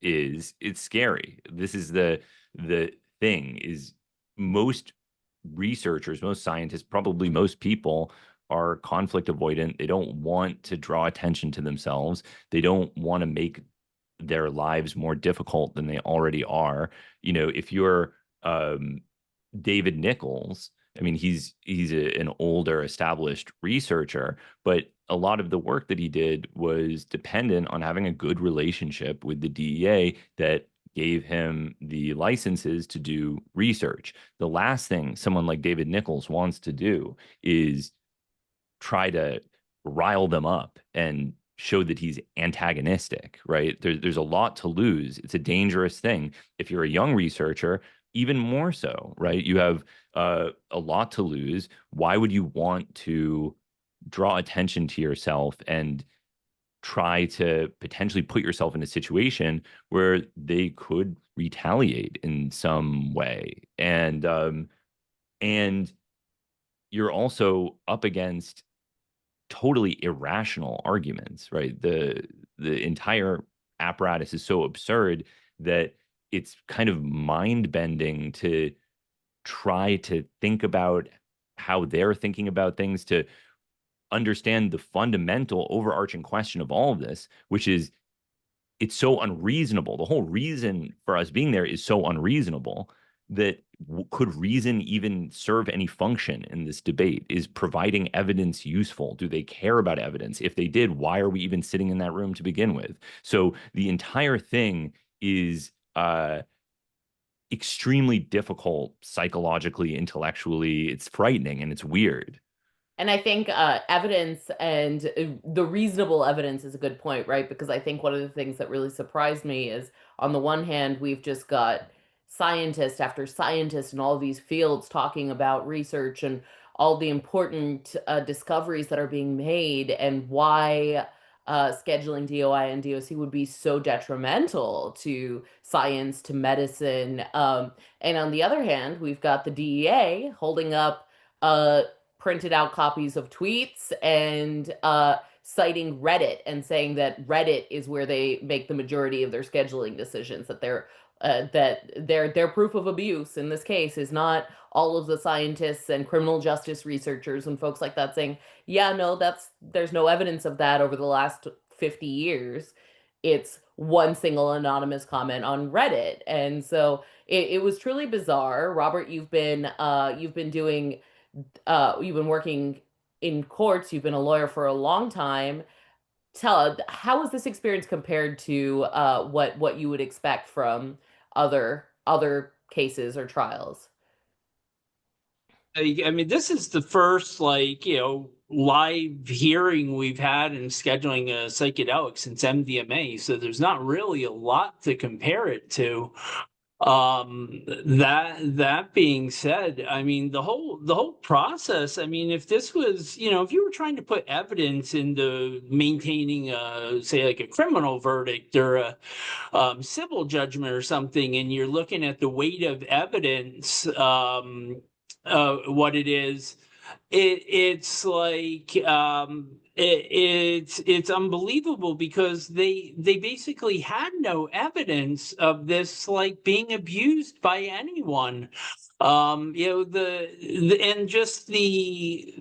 D: is, it's scary. This is the thing is most researchers, most scientists, probably most people are conflict avoidant. They don't want to draw attention to themselves. They don't want to make their lives more difficult than they already are. You know, if you're David Nichols, I mean, an older established researcher, but a lot of the work that he did was dependent on having a good relationship with the DEA that gave him the licenses to do research. The last thing someone like David Nichols wants to do is try to rile them up and show that he's antagonistic, right? There's a lot to lose. It's a dangerous thing. If you're a young researcher, even more so, right? You have a lot to lose. Why would you want to draw attention to yourself and try to potentially put yourself in a situation where they could retaliate in some way? And you're also up against totally irrational arguments, right? The entire apparatus is so absurd that it's kind of mind bending to try to think about how they're thinking about things, to understand the fundamental overarching question of all of this, which is it's so unreasonable. The whole reason for us being there is so unreasonable that could reason even serve any function in this debate? Is providing evidence useful? Do they care about evidence? If they did, why are we even sitting in that room to begin with? So the entire thing is extremely difficult psychologically, intellectually. It's frightening and it's weird.
B: And I think evidence and the reasonable evidence is a good point, right? Because I think one of the things that really surprised me is, on the one hand, we've just got scientist after scientist in all these fields talking about research and all the important discoveries that are being made, and why scheduling DOI and DOC would be so detrimental to science, to medicine. And on the other hand, we've got the DEA holding up printed out copies of tweets and citing Reddit and saying that Reddit is where they make the majority of their scheduling decisions, that their proof of abuse in this case is not all of the scientists and criminal justice researchers and folks like that saying, yeah, no, there's no evidence of that over the last 50 years. It's one single anonymous comment on Reddit. And so it was truly bizarre. Robert, you've been working in courts, you've been a lawyer for a long time. How is this experience compared to what you would expect from other cases or trials?
E: I mean, this is the first, live hearing we've had in scheduling a psychedelic since MDMA, so there's not really a lot to compare it to. That being said, I mean, the whole process, I mean, if this was, if you were trying to put evidence into maintaining say like a criminal verdict or a civil judgment or something, and you're looking at the weight of evidence, what it is, it's like it's unbelievable, because they basically had no evidence of this like being abused by anyone. And just the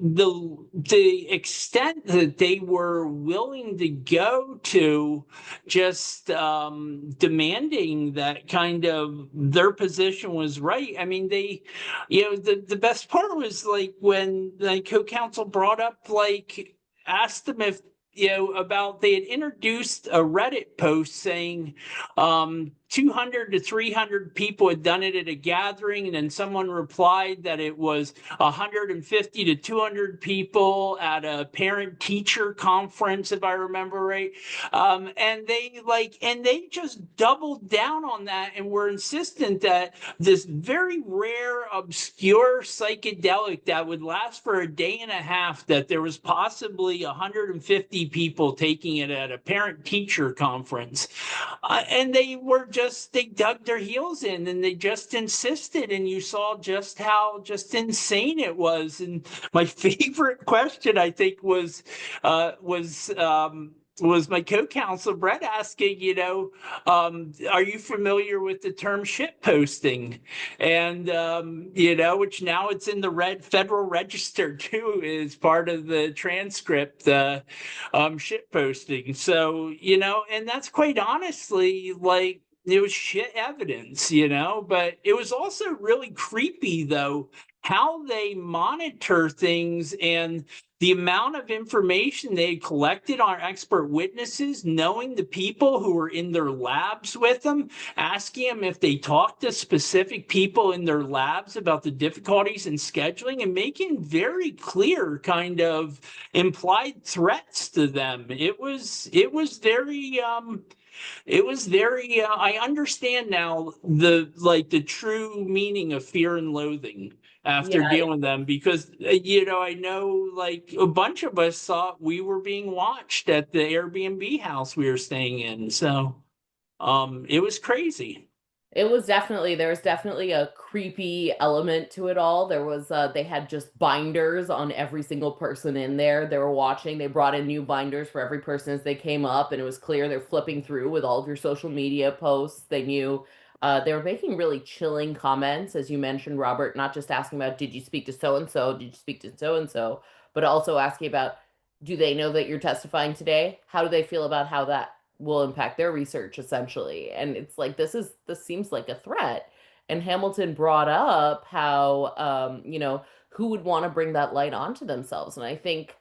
E: extent that they were willing to go to just demanding that kind of their position was right. I mean, the best part was like when the co-counsel brought up, like, asked them if, about, they had introduced a Reddit post saying, 200 to 300 people had done it at a gathering, and then someone replied that it was 150 to 200 people at a parent-teacher conference, if I remember right. And they just doubled down on that and were insistent that this very rare, obscure psychedelic that would last for a day and a half, that there was possibly 150 people taking it at a parent-teacher conference. And they dug their heels in, and they just insisted, and you saw just how just insane it was. And my favorite question, I think, was my co-counsel Brett asking, are you familiar with the term shit posting? And which now it's in the Federal Register too, is part of the transcript, shit posting. So, and that's quite honestly, like, it was shit evidence, but it was also really creepy, though, how they monitor things and the amount of information they collected on expert witnesses, knowing the people who were in their labs with them, asking them if they talked to specific people in their labs about the difficulties in scheduling, and making very clear kind of implied threats to them. It was very I understand now the true meaning of fear and loathing after dealing with them, because I know, like, a bunch of us thought we were being watched at the Airbnb house we were staying in. So it was crazy.
B: There was definitely a creepy element to it all. There was they had just binders on every single person in there. They were watching. They brought in new binders for every person as they came up, and it was clear they're flipping through with all of your social media posts. They knew they were making really chilling comments, as you mentioned, Robert, not just asking about, did you speak to so and so? Did you speak to so and so? But also asking about, do they know that you're testifying today? How do they feel about how that will impact their research, essentially? And it's like, this seems like a threat. And Hamilton brought up how who would want to bring that light onto themselves. And I think,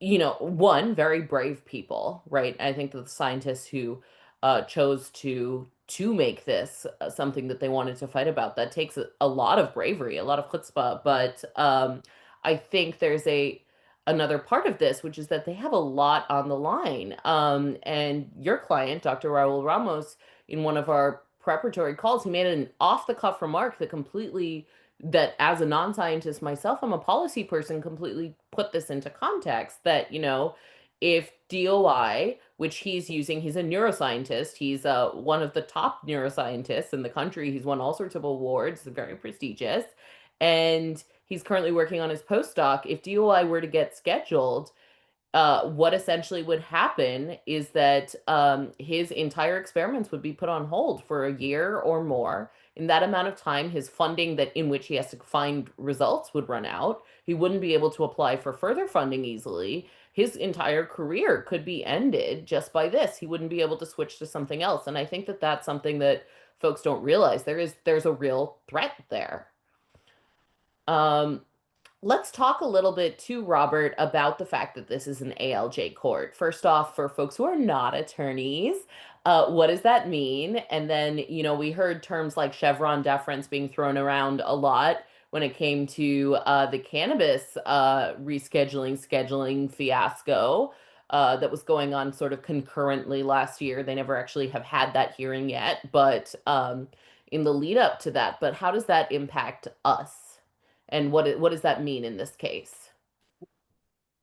B: one, very brave people, right? I think that the scientists who chose to make this something that they wanted to fight about, that takes a lot of bravery, a lot of chutzpah. But I think there's another part of this, which is that they have a lot on the line. And your client, Dr. Raul Ramos, in one of our preparatory calls, he made an off-the-cuff remark that as a non-scientist myself, I'm a policy person, completely put this into context, that, if DOI, which he's a neuroscientist, he's one of the top neuroscientists in the country, he's won all sorts of awards, very prestigious, and he's currently working on his postdoc. If DOI were to get scheduled, what essentially would happen is that his entire experiments would be put on hold for a year or more. In that amount of time, his funding in which he has to find results would run out. He wouldn't be able to apply for further funding easily. His entire career could be ended just by this. He wouldn't be able to switch to something else. And I think that that's something that folks don't realize. There's a real threat there. Let's talk a little bit too, Robert, about the fact that this is an ALJ court. First off, for folks who are not attorneys, what does that mean? And then, we heard terms like Chevron deference being thrown around a lot when it came to the cannabis scheduling fiasco that was going on sort of concurrently last year. They never actually have had that hearing yet, but in the lead up to that. But how does that impact us? And what does that mean in this case?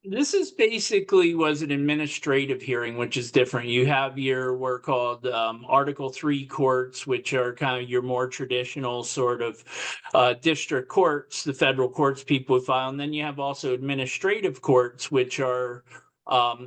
E: This was an administrative hearing, which is different. You have we're called Article 3 courts, which are kind of your more traditional sort of district courts, the federal courts people would file. And then you have also administrative courts, which are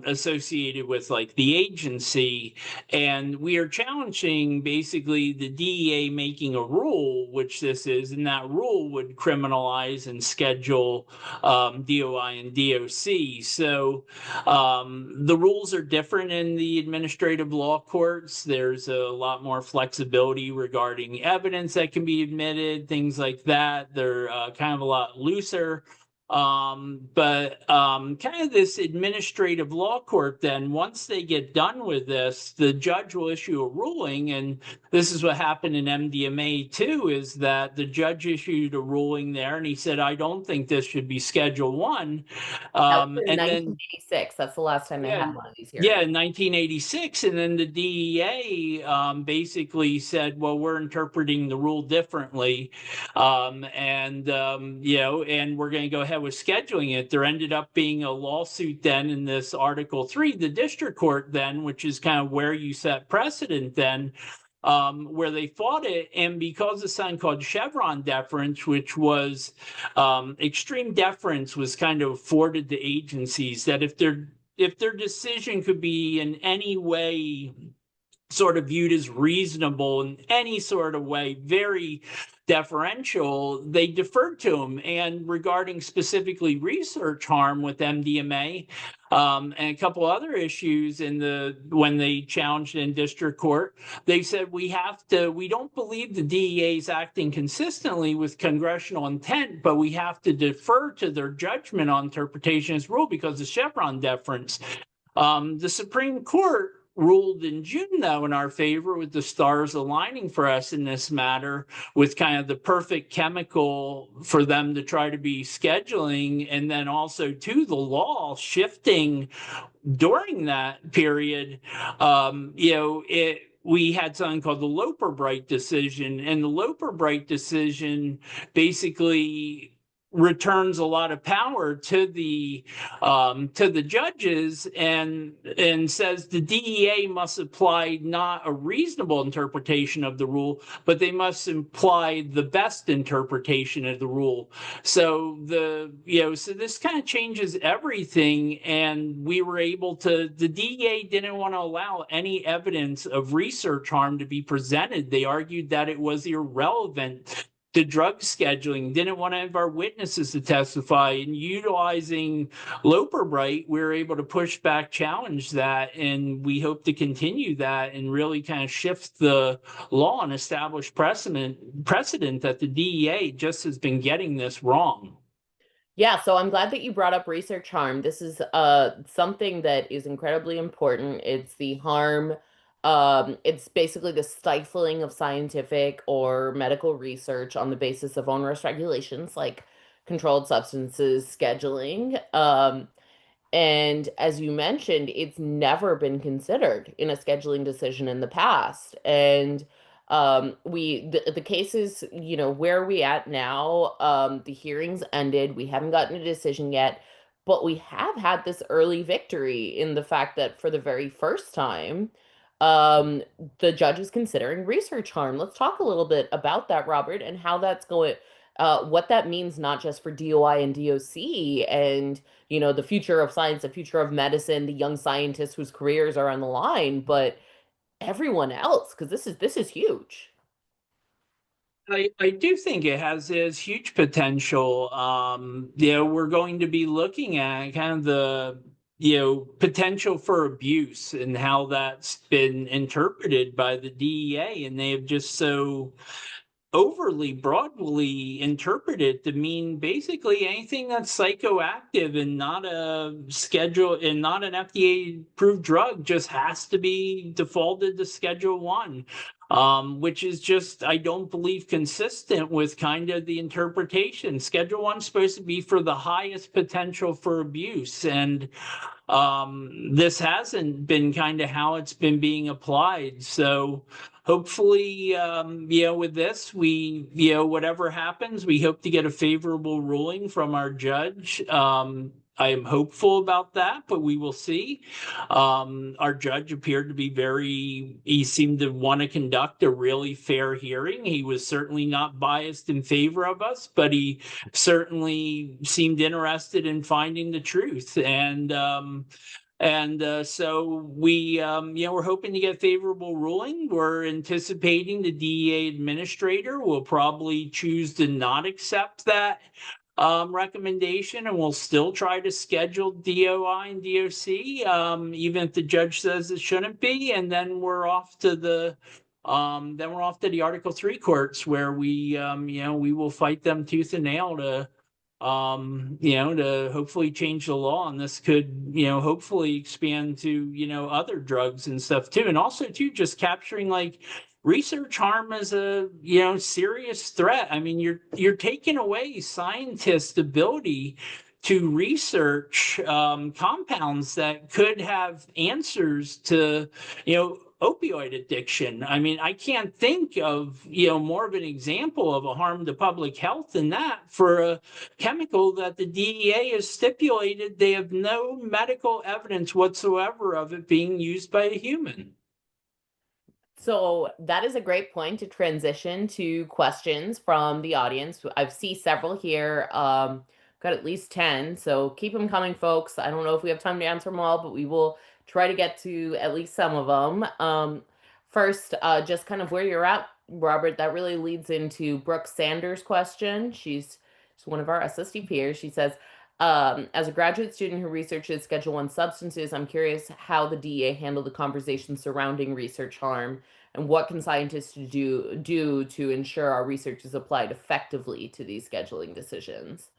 E: associated with, like, the agency, and we are challenging basically the DEA making a rule, which this is, and that rule would criminalize and schedule DOI and DOC. So the rules are different in the administrative law courts. There's a lot more flexibility regarding evidence that can be admitted, things like that. They're kind of a lot looser. But kind of this administrative law court, then once they get done with this, the judge will issue a ruling. And this is what happened in MDMA too, is that the judge issued a ruling there and he said, I don't think this should be Schedule 1.
B: That was in
E: And then
B: 1986. That's the last time they
E: Yeah,
B: had one of these hearings.
E: yeah, in 1986, and then the DEA basically said, "Well, we're interpreting the rule differently, and we're going to go ahead with scheduling it." There ended up being a lawsuit then in this Article 3, the district court then, which is kind of where you set precedent then. Where they fought it, and because of something called Chevron deference, which was extreme deference, was kind of afforded to agencies that if their decision could be in any way sort of viewed as reasonable in any sort of way, very deferential, they deferred to them. And regarding specifically research harm with MDMA, and a couple other issues when they challenged in district court, they said we don't believe the DEA is acting consistently with congressional intent, but we have to defer to their judgment on interpretation of this rule because of Chevron deference. The Supreme Court ruled in June, though, in our favor, with the stars aligning for us in this matter, with kind of the perfect chemical for them to try to be scheduling, and then also to the law shifting during that period. We had something called the Loper-Bright decision, and the Loper-Bright decision basically returns a lot of power to the judges and says the DEA must apply not a reasonable interpretation of the rule, but they must imply the best interpretation of the rule. So so this kind of changes everything, and we were able to. The DEA didn't want to allow any evidence of research harm to be presented. They argued that it was irrelevant. The drug scheduling, didn't want to have our witnesses to testify, and utilizing Loper-Bright, we were able to push back, challenge that, and we hope to continue that and really kind of shift the law and establish precedent that the DEA just has been getting this wrong.
B: Yeah, so I'm glad that you brought up research harm. This is something that is incredibly important. It's the harm. It's basically the stifling of scientific or medical research on the basis of onerous regulations like controlled substances scheduling. And as you mentioned, it's never been considered in a scheduling decision in the past. And the cases, where are we at now? The hearings ended. We haven't gotten a decision yet, but we have had this early victory in the fact that for the very first time, the judge is considering research harm. Let's talk a little bit about that, Robert, and how that's going, what that means, not just for DOI and DOC and, the future of science, the future of medicine, the young scientists whose careers are on the line, but everyone else, because this is huge.
E: I do think it has huge potential. We're going to be looking at kind of the potential for abuse and how that's been interpreted by the DEA, and they have just so overly broadly interpreted to mean basically anything that's psychoactive and not a schedule and not an FDA approved drug just has to be defaulted to Schedule 1. Which is just, I don't believe, consistent with kind of the interpretation. Schedule 1 is supposed to be for the highest potential for abuse. And this hasn't been kind of how it's been being applied. So hopefully, with this, we, whatever happens, we hope to get a favorable ruling from our judge. I am hopeful about that, but we will see. Our judge appeared to be he seemed to want to conduct a really fair hearing. He was certainly not biased in favor of us, but he certainly seemed interested in finding the truth. So we, we're hoping to get a favorable ruling. We're anticipating the DEA administrator will probably choose to not accept that recommendation, and we'll still try to schedule DOI and DOC, even if the judge says it shouldn't be. And then we're off to the Article 3 courts, where we will fight them tooth and nail to to hopefully change the law. And this could, hopefully expand to, other drugs and stuff too. And also too, just capturing like research harm as a, serious threat. I mean, you're taking away scientists' ability to research compounds that could have answers to, opioid addiction. I mean, I can't think of, more of an example of a harm to public health than that for a chemical that the DEA has stipulated they have no medical evidence whatsoever of it being used by a human.
B: So that is a great point to transition to questions from the audience. I see several here. Got at least 10, so keep them coming, folks. I don't know if we have time to answer them all, but we will try to get to at least some of them. First, just kind of where you're at, Robert, that really leads into Brooke Sanders' question. She's one of our SSD peers. She says, as a graduate student who researches Schedule 1 substances, I'm curious how the DEA handled the conversation surrounding research harm, and what can scientists do to ensure our research is applied effectively to these scheduling decisions?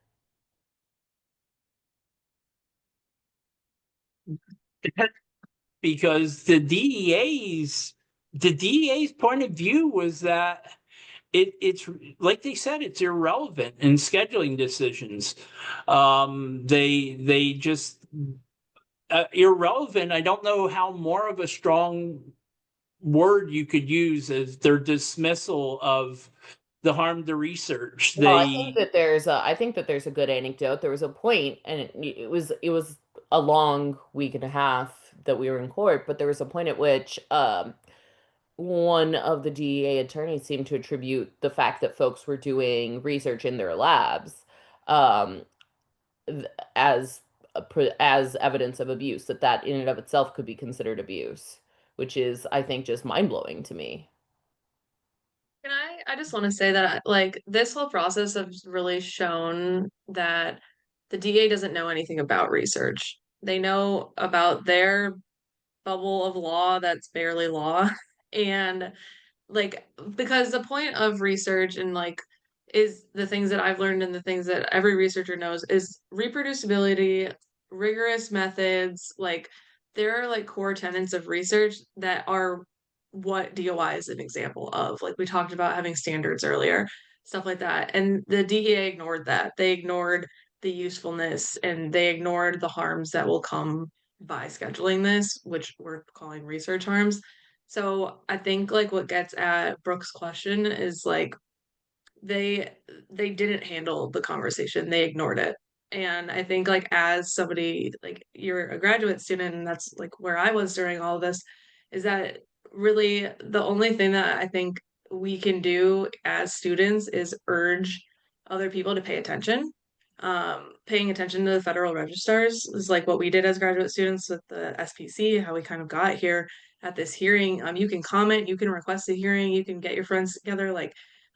E: Because the DEA's point of view was that it's like they said, it's irrelevant in scheduling decisions. They just irrelevant. I don't know how more of a strong word you could use as their dismissal of the harm to research.
B: Well, I think that there's a good anecdote. There was a point, and it was a long week and a half that we were in court, but there was a point at which one of the DEA attorneys seemed to attribute the fact that folks were doing research in their labs um, as as evidence of abuse. That in and of itself could be considered abuse, which is, I think, just mind blowing to me.
C: Can I just want to say that like this whole process has really shown that the DA doesn't know anything about research. They know about their bubble of law that's barely law. And like because the point of research and like is the things that I've learned and the things that every researcher knows is reproducibility, rigorous methods, like there are like core tenets of research that are what DOI is an example of. Like we talked about having standards earlier, stuff like that. And the DEA ignored that. They ignored the usefulness and they ignored the harms that will come by scheduling this, which we're calling research harms. So I think like what gets at Brooke's question is like they they didn't handle the conversation. They ignored it. And I think like as somebody like you're a graduate student and that's like where I was during all of this is that really the only thing that I think we can do as students is urge other people to pay attention. Paying attention to the federal registers is like what we did as graduate students with the SPC, how we kind of got here at this hearing. You can comment, you can request a hearing, you can get your friends together,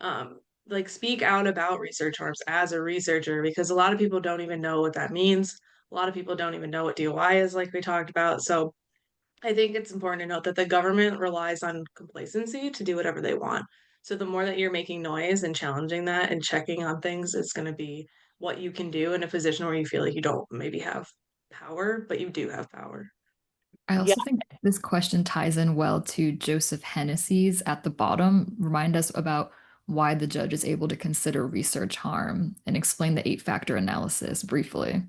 C: um, like speak out about research harms as a researcher because a lot of people don't even know what that means. A lot of people don't even know what DOI is, like we talked about. So I think it's important to note that the government relies on complacency to do whatever they want. So the more that you're making noise and challenging that and checking on things, it's going to be what you can do in a position where you feel like you don't maybe have power, but you do have power.
A: I
B: Yeah.
A: also think this question ties in well to Joseph Hennessy's at the bottom. Remind us about why the judge is able to consider research harm and explain the 8-factor analysis briefly.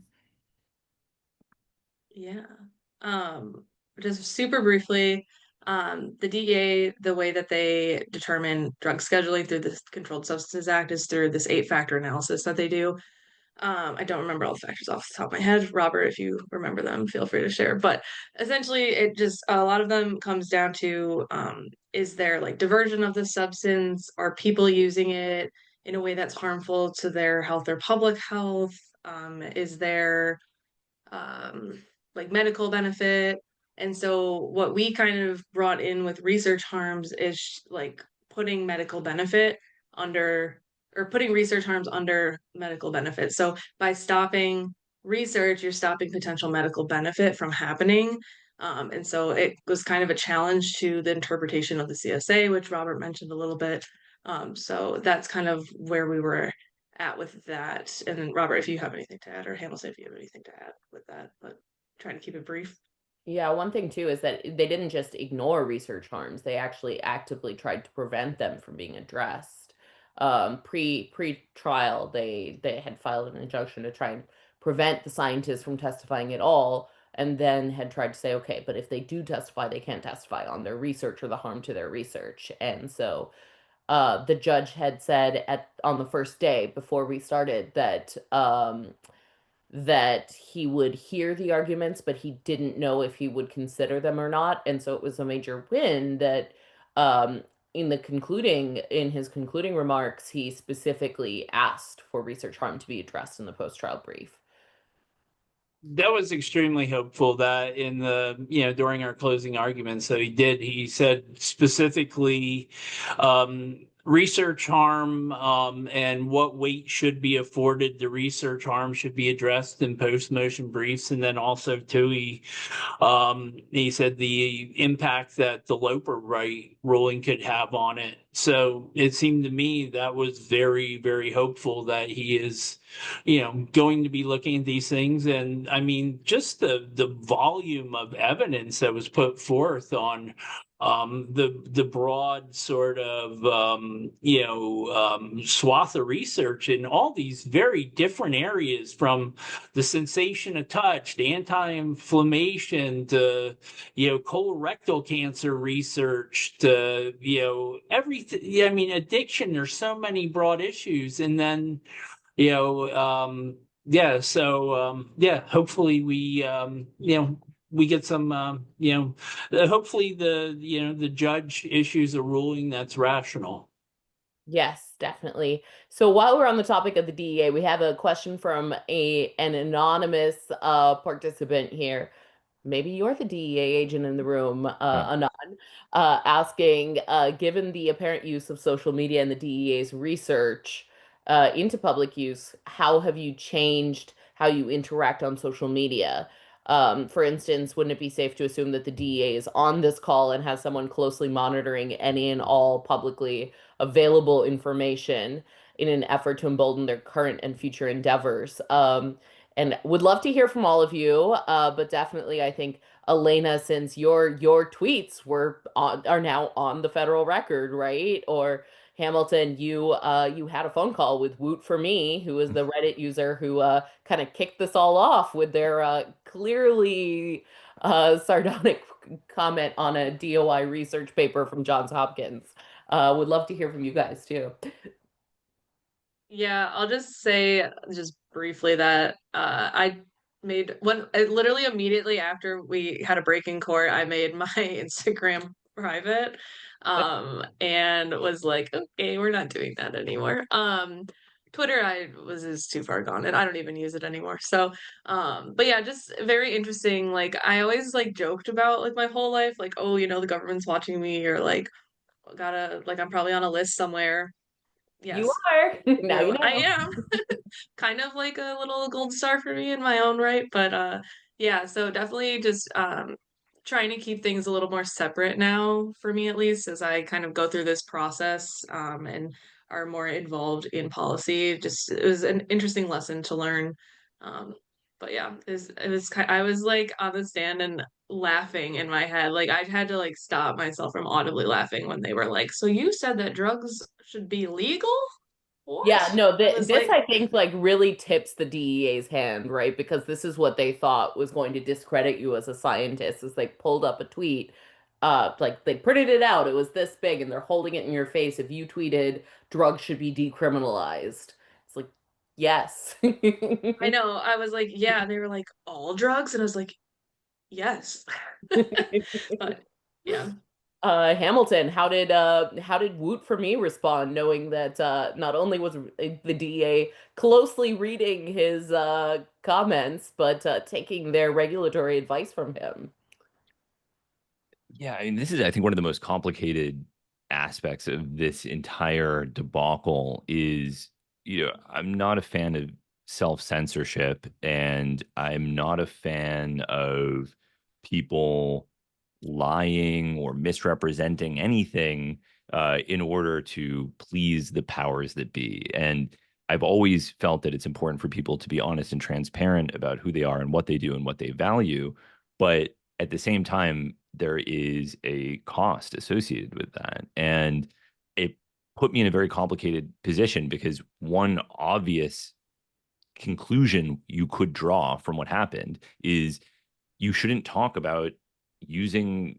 C: Yeah. Just super briefly, the DEA, the way that they determine drug scheduling through the Controlled Substances Act is through this 8-factor analysis that they do. I don't remember all the factors off the top of my head. Robert, if you remember them, feel free to share. But essentially, it just a lot of them comes down to is there like diversion of the substance? Are people using it in a way that's harmful to their health or public health? Is there um, like medical benefit? And so, what we kind of brought in with research harms is like putting medical benefit under or putting research harms under medical benefit. So by stopping research, you're stopping potential medical benefit from happening. And so it was kind of a challenge to the interpretation of the CSA, which Robert mentioned a little bit. So that's kind of where we were at with that. And then Robert, if you have anything to add, or Hamilton, if you have anything to add with that, but trying to keep it brief.
B: Yeah, one thing too is that they didn't just ignore research harms, they actually actively tried to prevent them from being addressed. Pre-trial, they had filed an injunction to try and prevent the scientists from testifying at all, and then had tried to say, okay, but if they do testify, they can't testify on their research or the harm to their research. And so the judge had said at on the first day before we started that he would hear the arguments, but he didn't know if he would consider them or not. And so it was a major win that um, in his concluding remarks, he specifically asked for research harm to be addressed in the post-trial brief.
E: That was extremely helpful that in the, during our closing arguments that he said specifically, research harm, and what weight should be afforded to research harm should be addressed in post-motion briefs. And then also too, he said the impact that the Loper right ruling could have on it. So it seemed to me that was very, very hopeful that he is, going to be looking at these things. And I mean, just the volume of evidence that was put forth on the broad sort of swath of research in all these very different areas, from the sensation of touch to anti-inflammation to colorectal cancer research to everything. Yeah, I mean, addiction. There's so many broad issues, and then hopefully we get some hopefully the judge issues a ruling that's rational.
B: Yes, definitely. So while we're on the topic of the DEA, we have a question from an anonymous participant here. Maybe you're the DEA agent in the room, Anon, asking, given the apparent use of social media and the DEA's research into public use, how have you changed how you interact on social media? For instance, wouldn't it be safe to assume that the DEA is on this call and has someone closely monitoring any and all publicly available information in an effort to embolden their current and future endeavors? And would love to hear from all of you, but definitely I think Elena, since your tweets are now on the federal record, right? Or Hamilton, you had a phone call with Woot for Me, who is the Reddit user who kind of kicked this all off with their clearly sardonic comment on a DOI research paper from Johns Hopkins. Would love to hear from you guys too.
C: Yeah, I'll just say just briefly that I made when literally immediately after we had a break in court, I made my Instagram private and was like, okay, we're not doing that anymore. Twitter I was is too far gone and I don't even use it anymore. So but yeah, just very interesting. Like I always like joked about like my whole life, like, oh, the government's watching me, or like gotta like I'm probably on a list somewhere.
B: You
C: Yes.
B: are. Now you
C: I
B: know.
C: am kind of like a little gold star for me in my own right, but yeah, so definitely just trying to keep things a little more separate now for me, at least as I kind of go through this process and are more involved in policy. Just it was an interesting lesson to learn. um but yeah, I was like on the stand and laughing in my head. Like I had to like stop myself from audibly laughing when they were like, so you said that drugs should be legal?
B: Yeah,
C: What?
B: no,
C: I was
B: this
C: like,
B: I think like really tips the DEA's hand, right? Because this is what they thought was going to discredit you as a scientist. Is like pulled up a tweet, like they printed it out. It was this big, and they're holding it in your face. If you tweeted drugs should be decriminalized, it's like yes.
C: I know. I was like, yeah. They were like, all drugs? And I was like, yes. But yeah.
B: Hamilton, how did Woot for Me respond, knowing that not only was the DEA closely reading his comments, but taking their regulatory advice from him?
D: Yeah, I mean, this is, I think, one of the most complicated aspects of this entire debacle is, I'm not a fan of self-censorship, and I'm not a fan of people lying or misrepresenting anything in order to please the powers that be. And I've always felt that it's important for people to be honest and transparent about who they are and what they do and what they value. But at the same time, there is a cost associated with that. And it put me in a very complicated position because one obvious conclusion you could draw from what happened is you shouldn't talk about using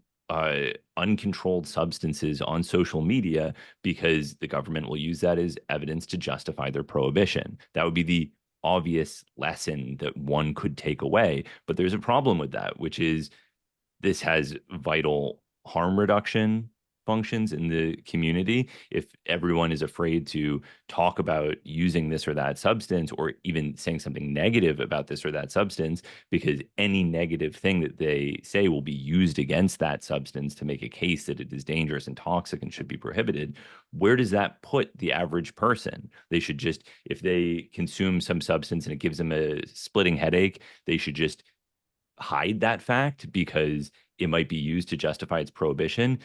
D: uncontrolled substances on social media because the government will use that as evidence to justify their prohibition. That would be the obvious lesson that one could take away. But there's a problem with that, which is this has vital harm reduction functions in the community. If everyone is afraid to talk about using this or that substance, or even saying something negative about this or that substance, because any negative thing that they say will be used against that substance to make a case that it is dangerous and toxic and should be prohibited, where does that put the average person? They should just, if they consume some substance and it gives them a splitting headache, they should just hide that fact because it might be used to justify its prohibition.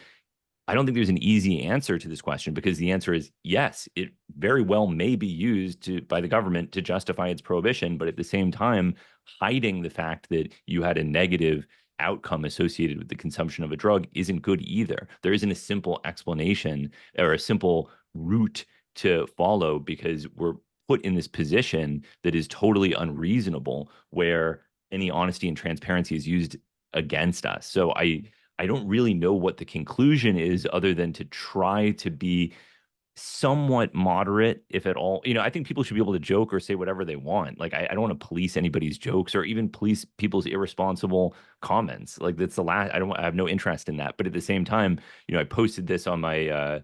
D: I don't think there's an easy answer to this question, because the answer is yes, it very well may be used by the government to justify its prohibition, but at the same time, hiding the fact that you had a negative outcome associated with the consumption of a drug isn't good either. There isn't a simple explanation or a simple route to follow, because we're put in this position that is totally unreasonable, where any honesty and transparency is used against us. So I don't really know what the conclusion is, other than to try to be somewhat moderate, if at all. I think people should be able to joke or say whatever they want. Like, I don't want to police anybody's jokes or even police people's irresponsible comments. Like, that's the last, I have no interest in that. But at the same time, I posted this on my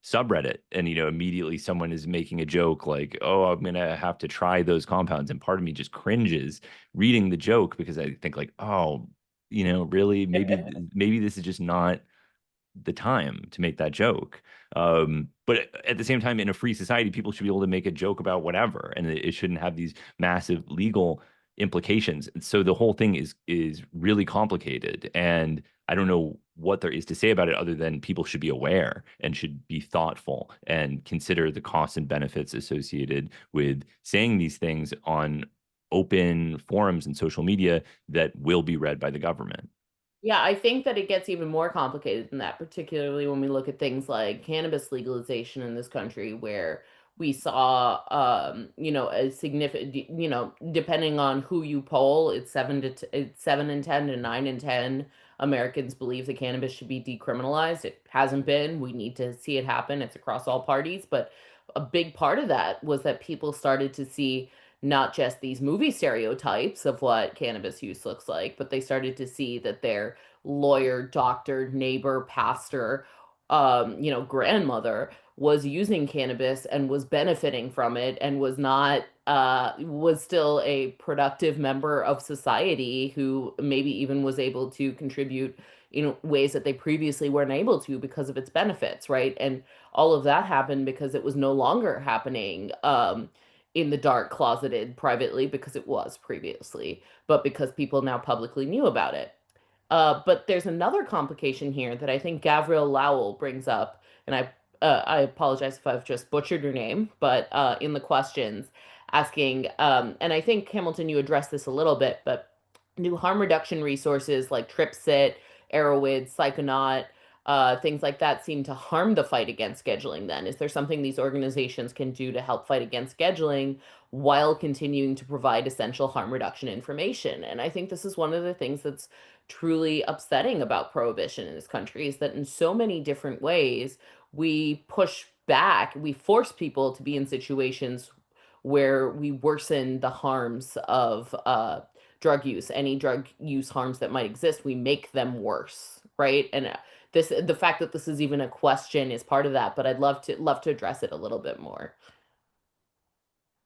D: subreddit, and immediately someone is making a joke like, oh, I'm gonna have to try those compounds, and part of me just cringes reading the joke, because I think like, oh, really, maybe this is just not the time to make that joke. But at the same time, in a free society, people should be able to make a joke about whatever, and it shouldn't have these massive legal implications. And so the whole thing is really complicated, and I don't know what there is to say about it, other than people should be aware and should be thoughtful and consider the costs and benefits associated with saying these things on open forums and social media that will be read by the government.
B: Yeah, I think that it gets even more complicated than that, particularly when we look at things like cannabis legalization in this country, where we saw, a significant, depending on who you poll, it's 7 in 10 to 9 in 10 Americans believe that cannabis should be decriminalized. It hasn't been. We need to see it happen. It's across all parties, but a big part of that was that people started to see not just these movie stereotypes of what cannabis use looks like, but they started to see that their lawyer, doctor, neighbor, pastor, grandmother was using cannabis and was benefiting from it, and was still a productive member of society, who maybe even was able to contribute in ways that they previously weren't able to because of its benefits, right? And all of that happened because it was no longer happening in the dark, closeted privately, because it was previously, but because people now publicly knew about it. But there's another complication here that I think Gabriel Lowell brings up, and I apologize if I've just butchered your name, but in the questions asking, and I think Hamilton, you addressed this a little bit, but new harm reduction resources like TripSit, Arrowhead, Psychonaut, things like that seem to harm the fight against scheduling then. Is there something these organizations can do to help fight against scheduling while continuing to provide essential harm reduction information? And I think this is one of the things that's truly upsetting about prohibition in this country, is that in so many different ways, we push back, we force people to be in situations where we worsen the harms of drug use. Any drug use harms that might exist, we make them worse, right? And the fact that this is even a question is part of that, but I'd love to address it a little bit more.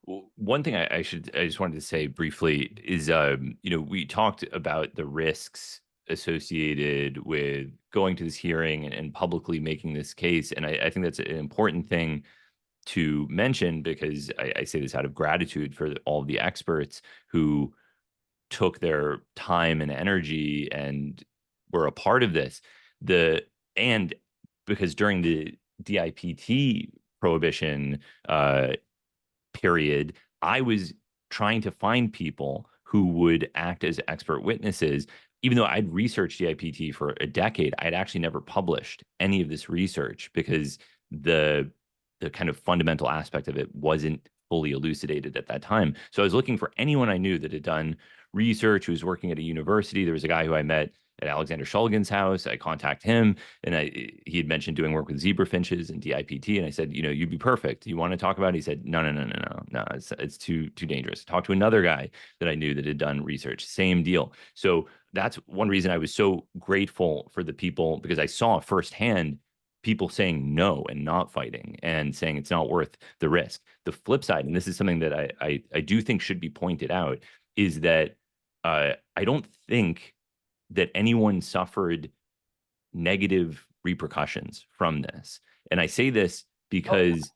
D: Well, one thing I just wanted to say briefly is, we talked about the risks associated with going to this hearing and publicly making this case. And I think that's an important thing to mention, because I say this out of gratitude for all the experts who took their time and energy and were a part of this. And because during the DIPT prohibition, period, I was trying to find people who would act as expert witnesses. Even though I'd researched DIPT for a decade, I'd actually never published any of this research because the kind of fundamental aspect of it wasn't fully elucidated at that time. So I was looking for anyone I knew that had done research, who was working at a university. There was a guy who I met at Alexander Shulgin's house. I contacted him, and he had mentioned doing work with zebra finches and DIPT, and I said, you'd be perfect. You want to talk about it? He said, no, it's too dangerous. Talked to another guy that I knew that had done research, same deal. So that's one reason I was so grateful for the people, because I saw firsthand people saying no and not fighting and saying it's not worth the risk. The flip side, and this is something that I do think should be pointed out, is that I don't think that anyone suffered negative repercussions from this. And I say this because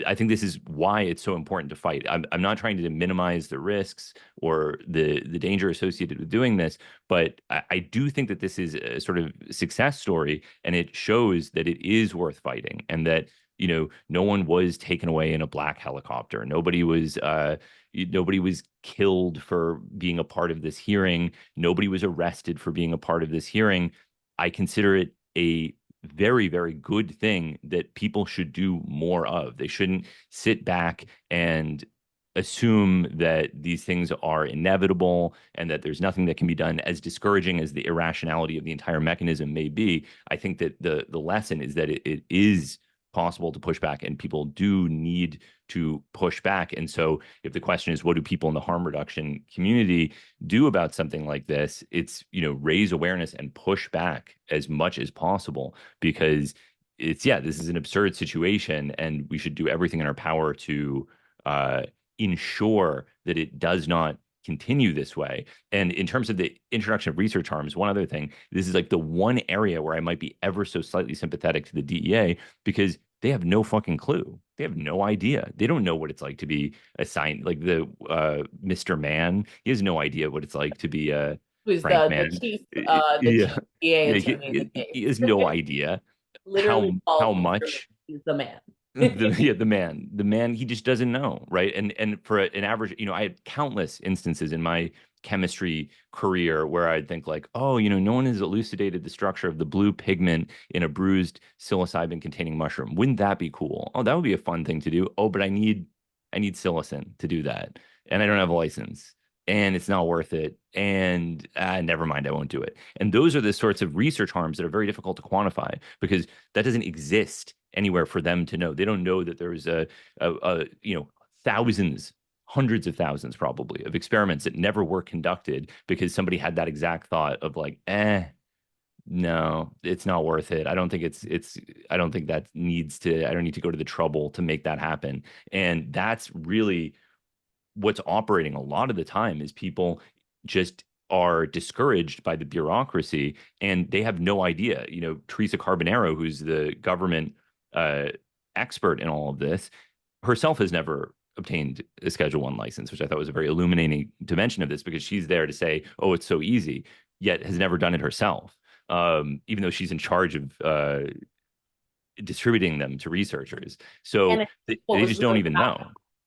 D: I think this is why it's so important to fight. I'm not trying to minimize the risks or the danger associated with doing this, but I do think that this is a sort of success story, and it shows that it is worth fighting, and that no one was taken away in a black helicopter. Nobody was killed for being a part of this hearing. Nobody was arrested for being a part of this hearing. I consider it a very, very good thing that people should do more of. They shouldn't sit back and assume that these things are inevitable and that there's nothing that can be done. As discouraging as the irrationality of the entire mechanism may be, I think that the lesson is that it is possible to push back, and people do need to push back. And so if the question is, what do people in the harm reduction community do about something like this? It's, raise awareness and push back as much as possible, because this is an absurd situation, and we should do everything in our power to ensure that it does not continue this way. And in terms of the introduction of research harms, one other thing, this is like the one area where I might be ever so slightly sympathetic to the DEA, because they have no fucking clue. They have no idea. They don't know what it's like to be assigned, like the Mr. Mann. He has no idea what it's like to be a
B: Who's
D: Frank
B: the
D: Mann.
B: chief
D: Yeah,
B: DA
D: yeah,
B: attorney in the case.
D: he has no idea
B: Literally
D: how
B: called Mr.
D: much
B: He's the man.
D: the man, he just doesn't know, right? And for an average, I had countless instances in my chemistry career where I'd think like, oh, no one has elucidated the structure of the blue pigment in a bruised psilocybin containing mushroom. Wouldn't that be cool? Oh, that would be a fun thing to do. Oh, but I need psilocin to do that, and I don't have a license, and it's not worth it, and never mind, I won't do it. And those are the sorts of research harms that are very difficult to quantify, because that doesn't exist anywhere for them to know. They don't know that there's a thousands, hundreds of thousands probably of experiments that never were conducted because somebody had that exact thought of like, no, it's not worth it. I don't think I don't think that I don't need to go to the trouble to make that happen. And that's really what's operating a lot of the time, is people just are discouraged by the bureaucracy, and they have no idea. Teresa Carbonero, who's the government expert in all of this, herself has never obtained a Schedule I license, which I thought was a very illuminating dimension of this, because she's there to say, oh, it's so easy, yet has never done it herself, even though she's in charge of distributing them to researchers. So they just don't even know.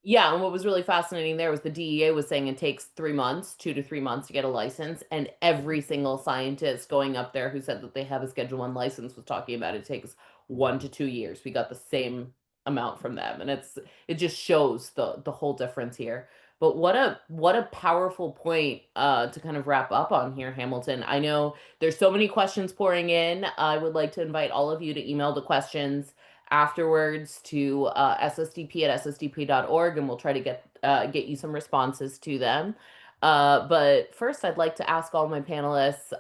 B: Yeah, and what was really fascinating there was the DEA was saying it takes 3 months, 2 to 3 months to get a license, and every single scientist going up there who said that they have a Schedule I license was talking about it takes 1 to 2 years. We got the same amount from them, and it just shows the whole difference here. But what a powerful point to kind of wrap up on here, Hamilton. I know there's so many questions pouring in. I would like to invite all of you to email the questions afterwards to ssdp@ssdp.org, and we'll try to get you some responses to them. But first, I'd like to ask all my panelists,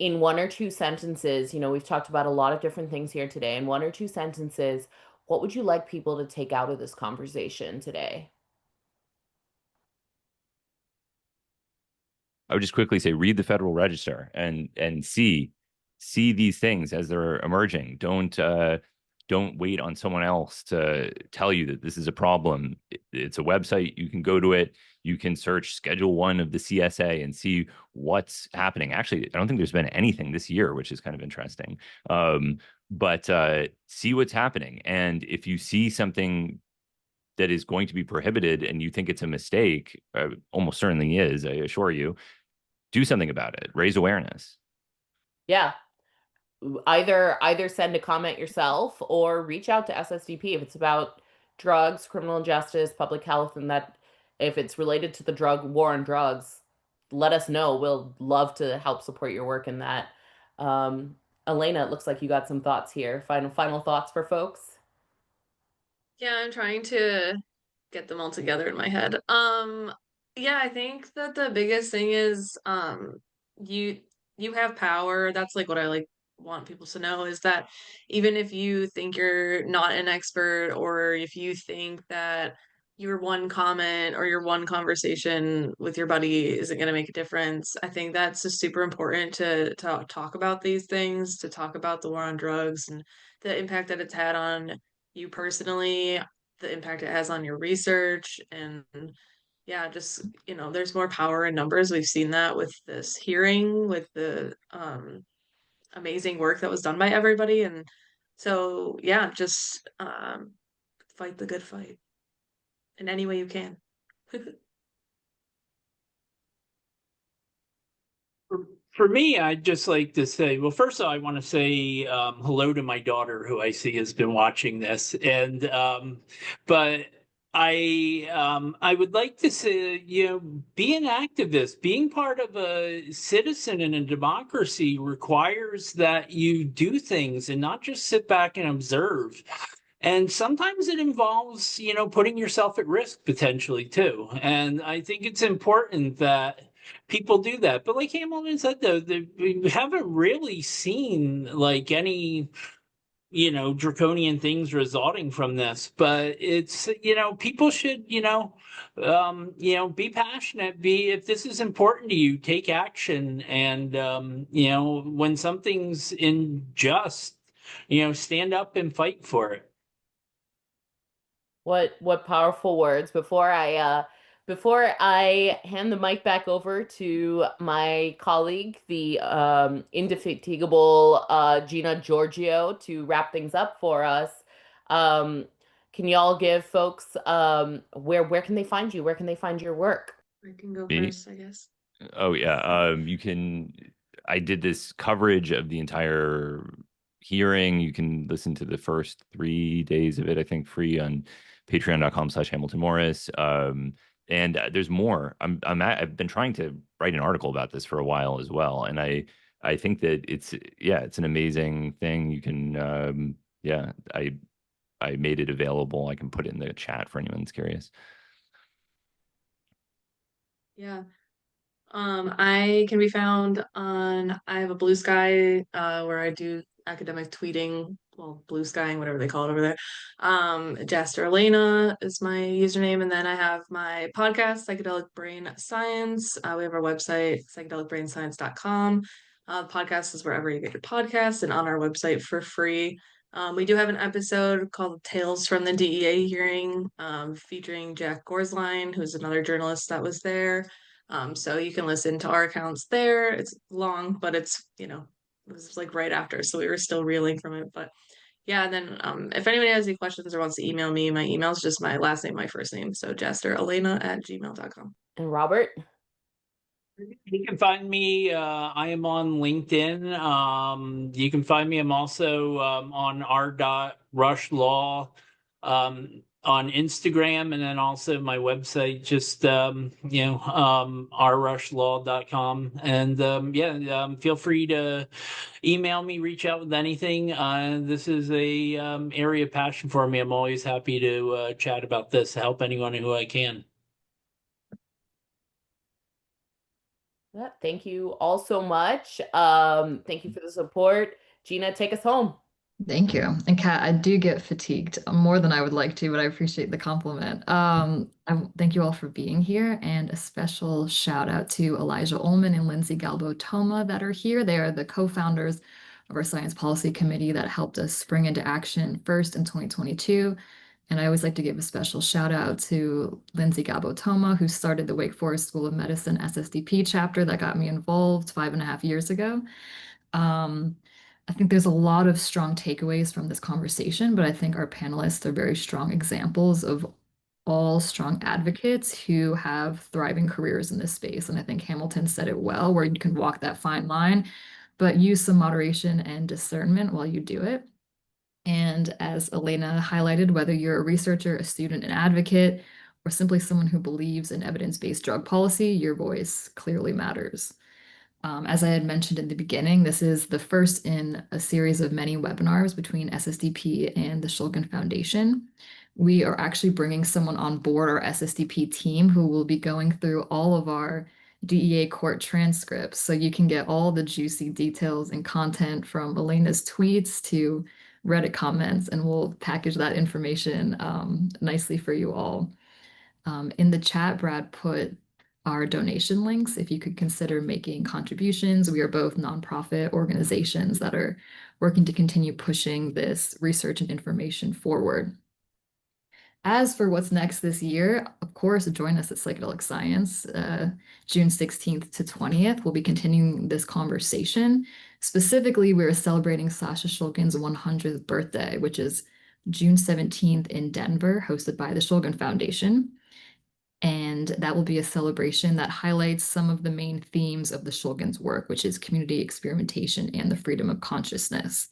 B: in 1 or 2 sentences, we've talked about a lot of different things here today. In 1 or 2 sentences, what would you like people to take out of this conversation today?
D: I would just quickly say, read the Federal Register and see these things as they're emerging. Don't wait on someone else to tell you that this is a problem. It's a website. You can go to it. You can search Schedule I of the CSA and see what's happening. Actually, I don't think there's been anything this year, which is kind of interesting. But see what's happening. And if you see something that is going to be prohibited and you think it's a mistake, almost certainly is, I assure you, do something about it, raise awareness.
B: Yeah. Either send a comment yourself or reach out to SSDP if it's about drugs, criminal justice, public health, and that if it's related to the drug war on drugs, let us know. We'll love to help support your work in that. Elena, it looks like you got some thoughts here. Final thoughts for folks.
C: Yeah, I'm trying to get them all together in my head. Yeah, I think that the biggest thing is you you have power. That's like what I like want people to know is that even if you think you're not an expert or if you think that your one comment or your one conversation with your buddy isn't going to make a difference, I think that's just super important to talk about these things, to talk about the war on drugs and the impact that it's had on you personally, the impact it has on your research, and yeah, just there's more power in numbers. We've seen that with this hearing, with the amazing work that was done by everybody. And so yeah, just fight the good fight in any way you can.
E: For me, I'd just like to say, well, first of all, I want to say hello to my daughter, who I see has been watching this, and but I would like to say, be an activist. Being part of a citizen in a democracy requires that you do things and not just sit back and observe. And sometimes it involves, putting yourself at risk potentially too. And I think it's important that people do that. But like Hamilton said, though, we haven't really seen like any, draconian things resulting from this. But it's, people should, be passionate. If this is important to you, take action. And, when something's unjust, stand up and fight for it.
B: What powerful words. Before I hand the mic back over to my colleague, the indefatigable Gina Giorgio, to wrap things up for us. Um, can y'all give folks where can they find you? Where can they find your work?
C: I can go
D: Me?
C: first, I guess.
D: Oh yeah. You can. I did this coverage of the entire hearing. You can listen to the first 3 days of it, I think, free on patreon.com/Hamilton Morris. And there's more. I've been trying to write an article about this for a while as well, and I think that it's an amazing thing. You can yeah, I made it available. I can put it in the chat for anyone that's curious.
C: Yeah. I can be found on, I have a Blue Sky, where I do academic tweeting, well, blue skying, whatever they call it over there. Jaster Elena is my username. And then I have my podcast, Psychedelic Brain Science. We have our website, psychedelicbrainscience.com. The podcast is wherever you get your podcasts and on our website for free. We do have an episode called Tales from the DEA Hearing, featuring Jack Gorsline, who's another journalist that was there. So you can listen to our accounts there. It's long, but it was like right after, so we were still reeling from it. But yeah, and then if anybody has any questions or wants to email me, my email is just my last name, my first name. So jasterelena@gmail.com.
B: And Robert?
E: You can find me. I am on LinkedIn. You can find me. I'm also on r.rushlaw on Instagram, and then also my website, just rrushlaw.com. And feel free to email me, reach out with anything. This is a area of passion for me. I'm always happy to chat about this, help anyone who I can.
B: Yeah, thank you all so much. Thank you for the support. Gina, take us home.
A: Thank you. And Kat, I do get fatigued more than I would like to, but I appreciate the compliment. Thank you all for being here, and a special shout out to Elijah Ullman and Lindsay Galbo-Toma that are here. They are the co-founders of our Science Policy Committee that helped us spring into action first in 2022. And I always like to give a special shout out to Lindsay Galbo-Toma, who started the Wake Forest School of Medicine SSDP chapter that got me involved 5.5 years ago. I think there's a lot of strong takeaways from this conversation, but I think our panelists are very strong examples of all strong advocates who have thriving careers in this space. And I think Hamilton said it well, where you can walk that fine line, but use some moderation and discernment while you do it. And as Elena highlighted, whether you're a researcher, a student, an advocate, or simply someone who believes in evidence-based drug policy, your voice clearly matters. As I had mentioned in the beginning, this is the first in a series of many webinars between SSDP and the Shulgin Foundation. We are actually bringing someone on board our SSDP team who will be going through all of our DEA court transcripts, so you can get all the juicy details and content from Elena's tweets to Reddit comments, and we'll package that information nicely for you all. In the chat, Brad put our donation links if you could consider making contributions. We are both nonprofit organizations that are working to continue pushing this research and information forward. As for what's next this year, of course, join us at Psychedelic Science, June 16th to 20th. We'll be continuing this conversation. Specifically, we're celebrating Sasha Shulgin's 100th birthday, which is June 17th in Denver, hosted by the Shulgin Foundation. And that will be a celebration that highlights some of the main themes of the Shulgin's work, which is community experimentation and the freedom of consciousness.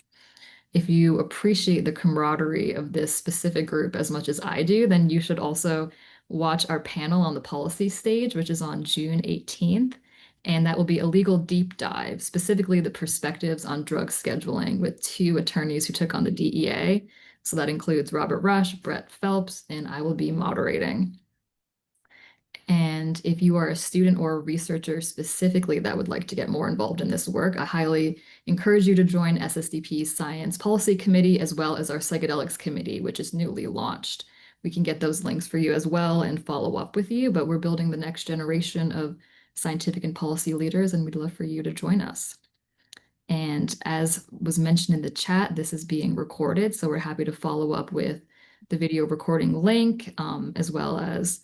A: If you appreciate the camaraderie of this specific group as much as I do, then you should also watch our panel on the policy stage, which is on June 18th. And that will be a legal deep dive, specifically the perspectives on drug scheduling with 2 attorneys who took on the DEA. So that includes Robert Rush, Brett Phelps, and I will be moderating. And if you are a student or a researcher specifically that would like to get more involved in this work, I highly encourage you to join SSDP's Science Policy Committee, as well as our Psychedelics Committee, which is newly launched. We can get those links for you as well and follow up with you, but we're building the next generation of scientific and policy leaders, and we'd love for you to join us. And as was mentioned in the chat, this is being recorded, so we're happy to follow up with the video recording link, as well as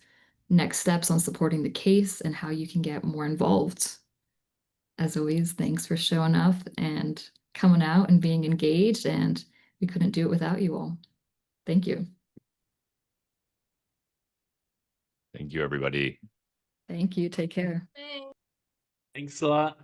A: next steps on supporting the case and how you can get more involved. As always, thanks for showing up and coming out and being engaged, and we couldn't do it without you all. Thank you.
D: Thank you, everybody.
A: Thank you. Take care.
E: Thanks a lot.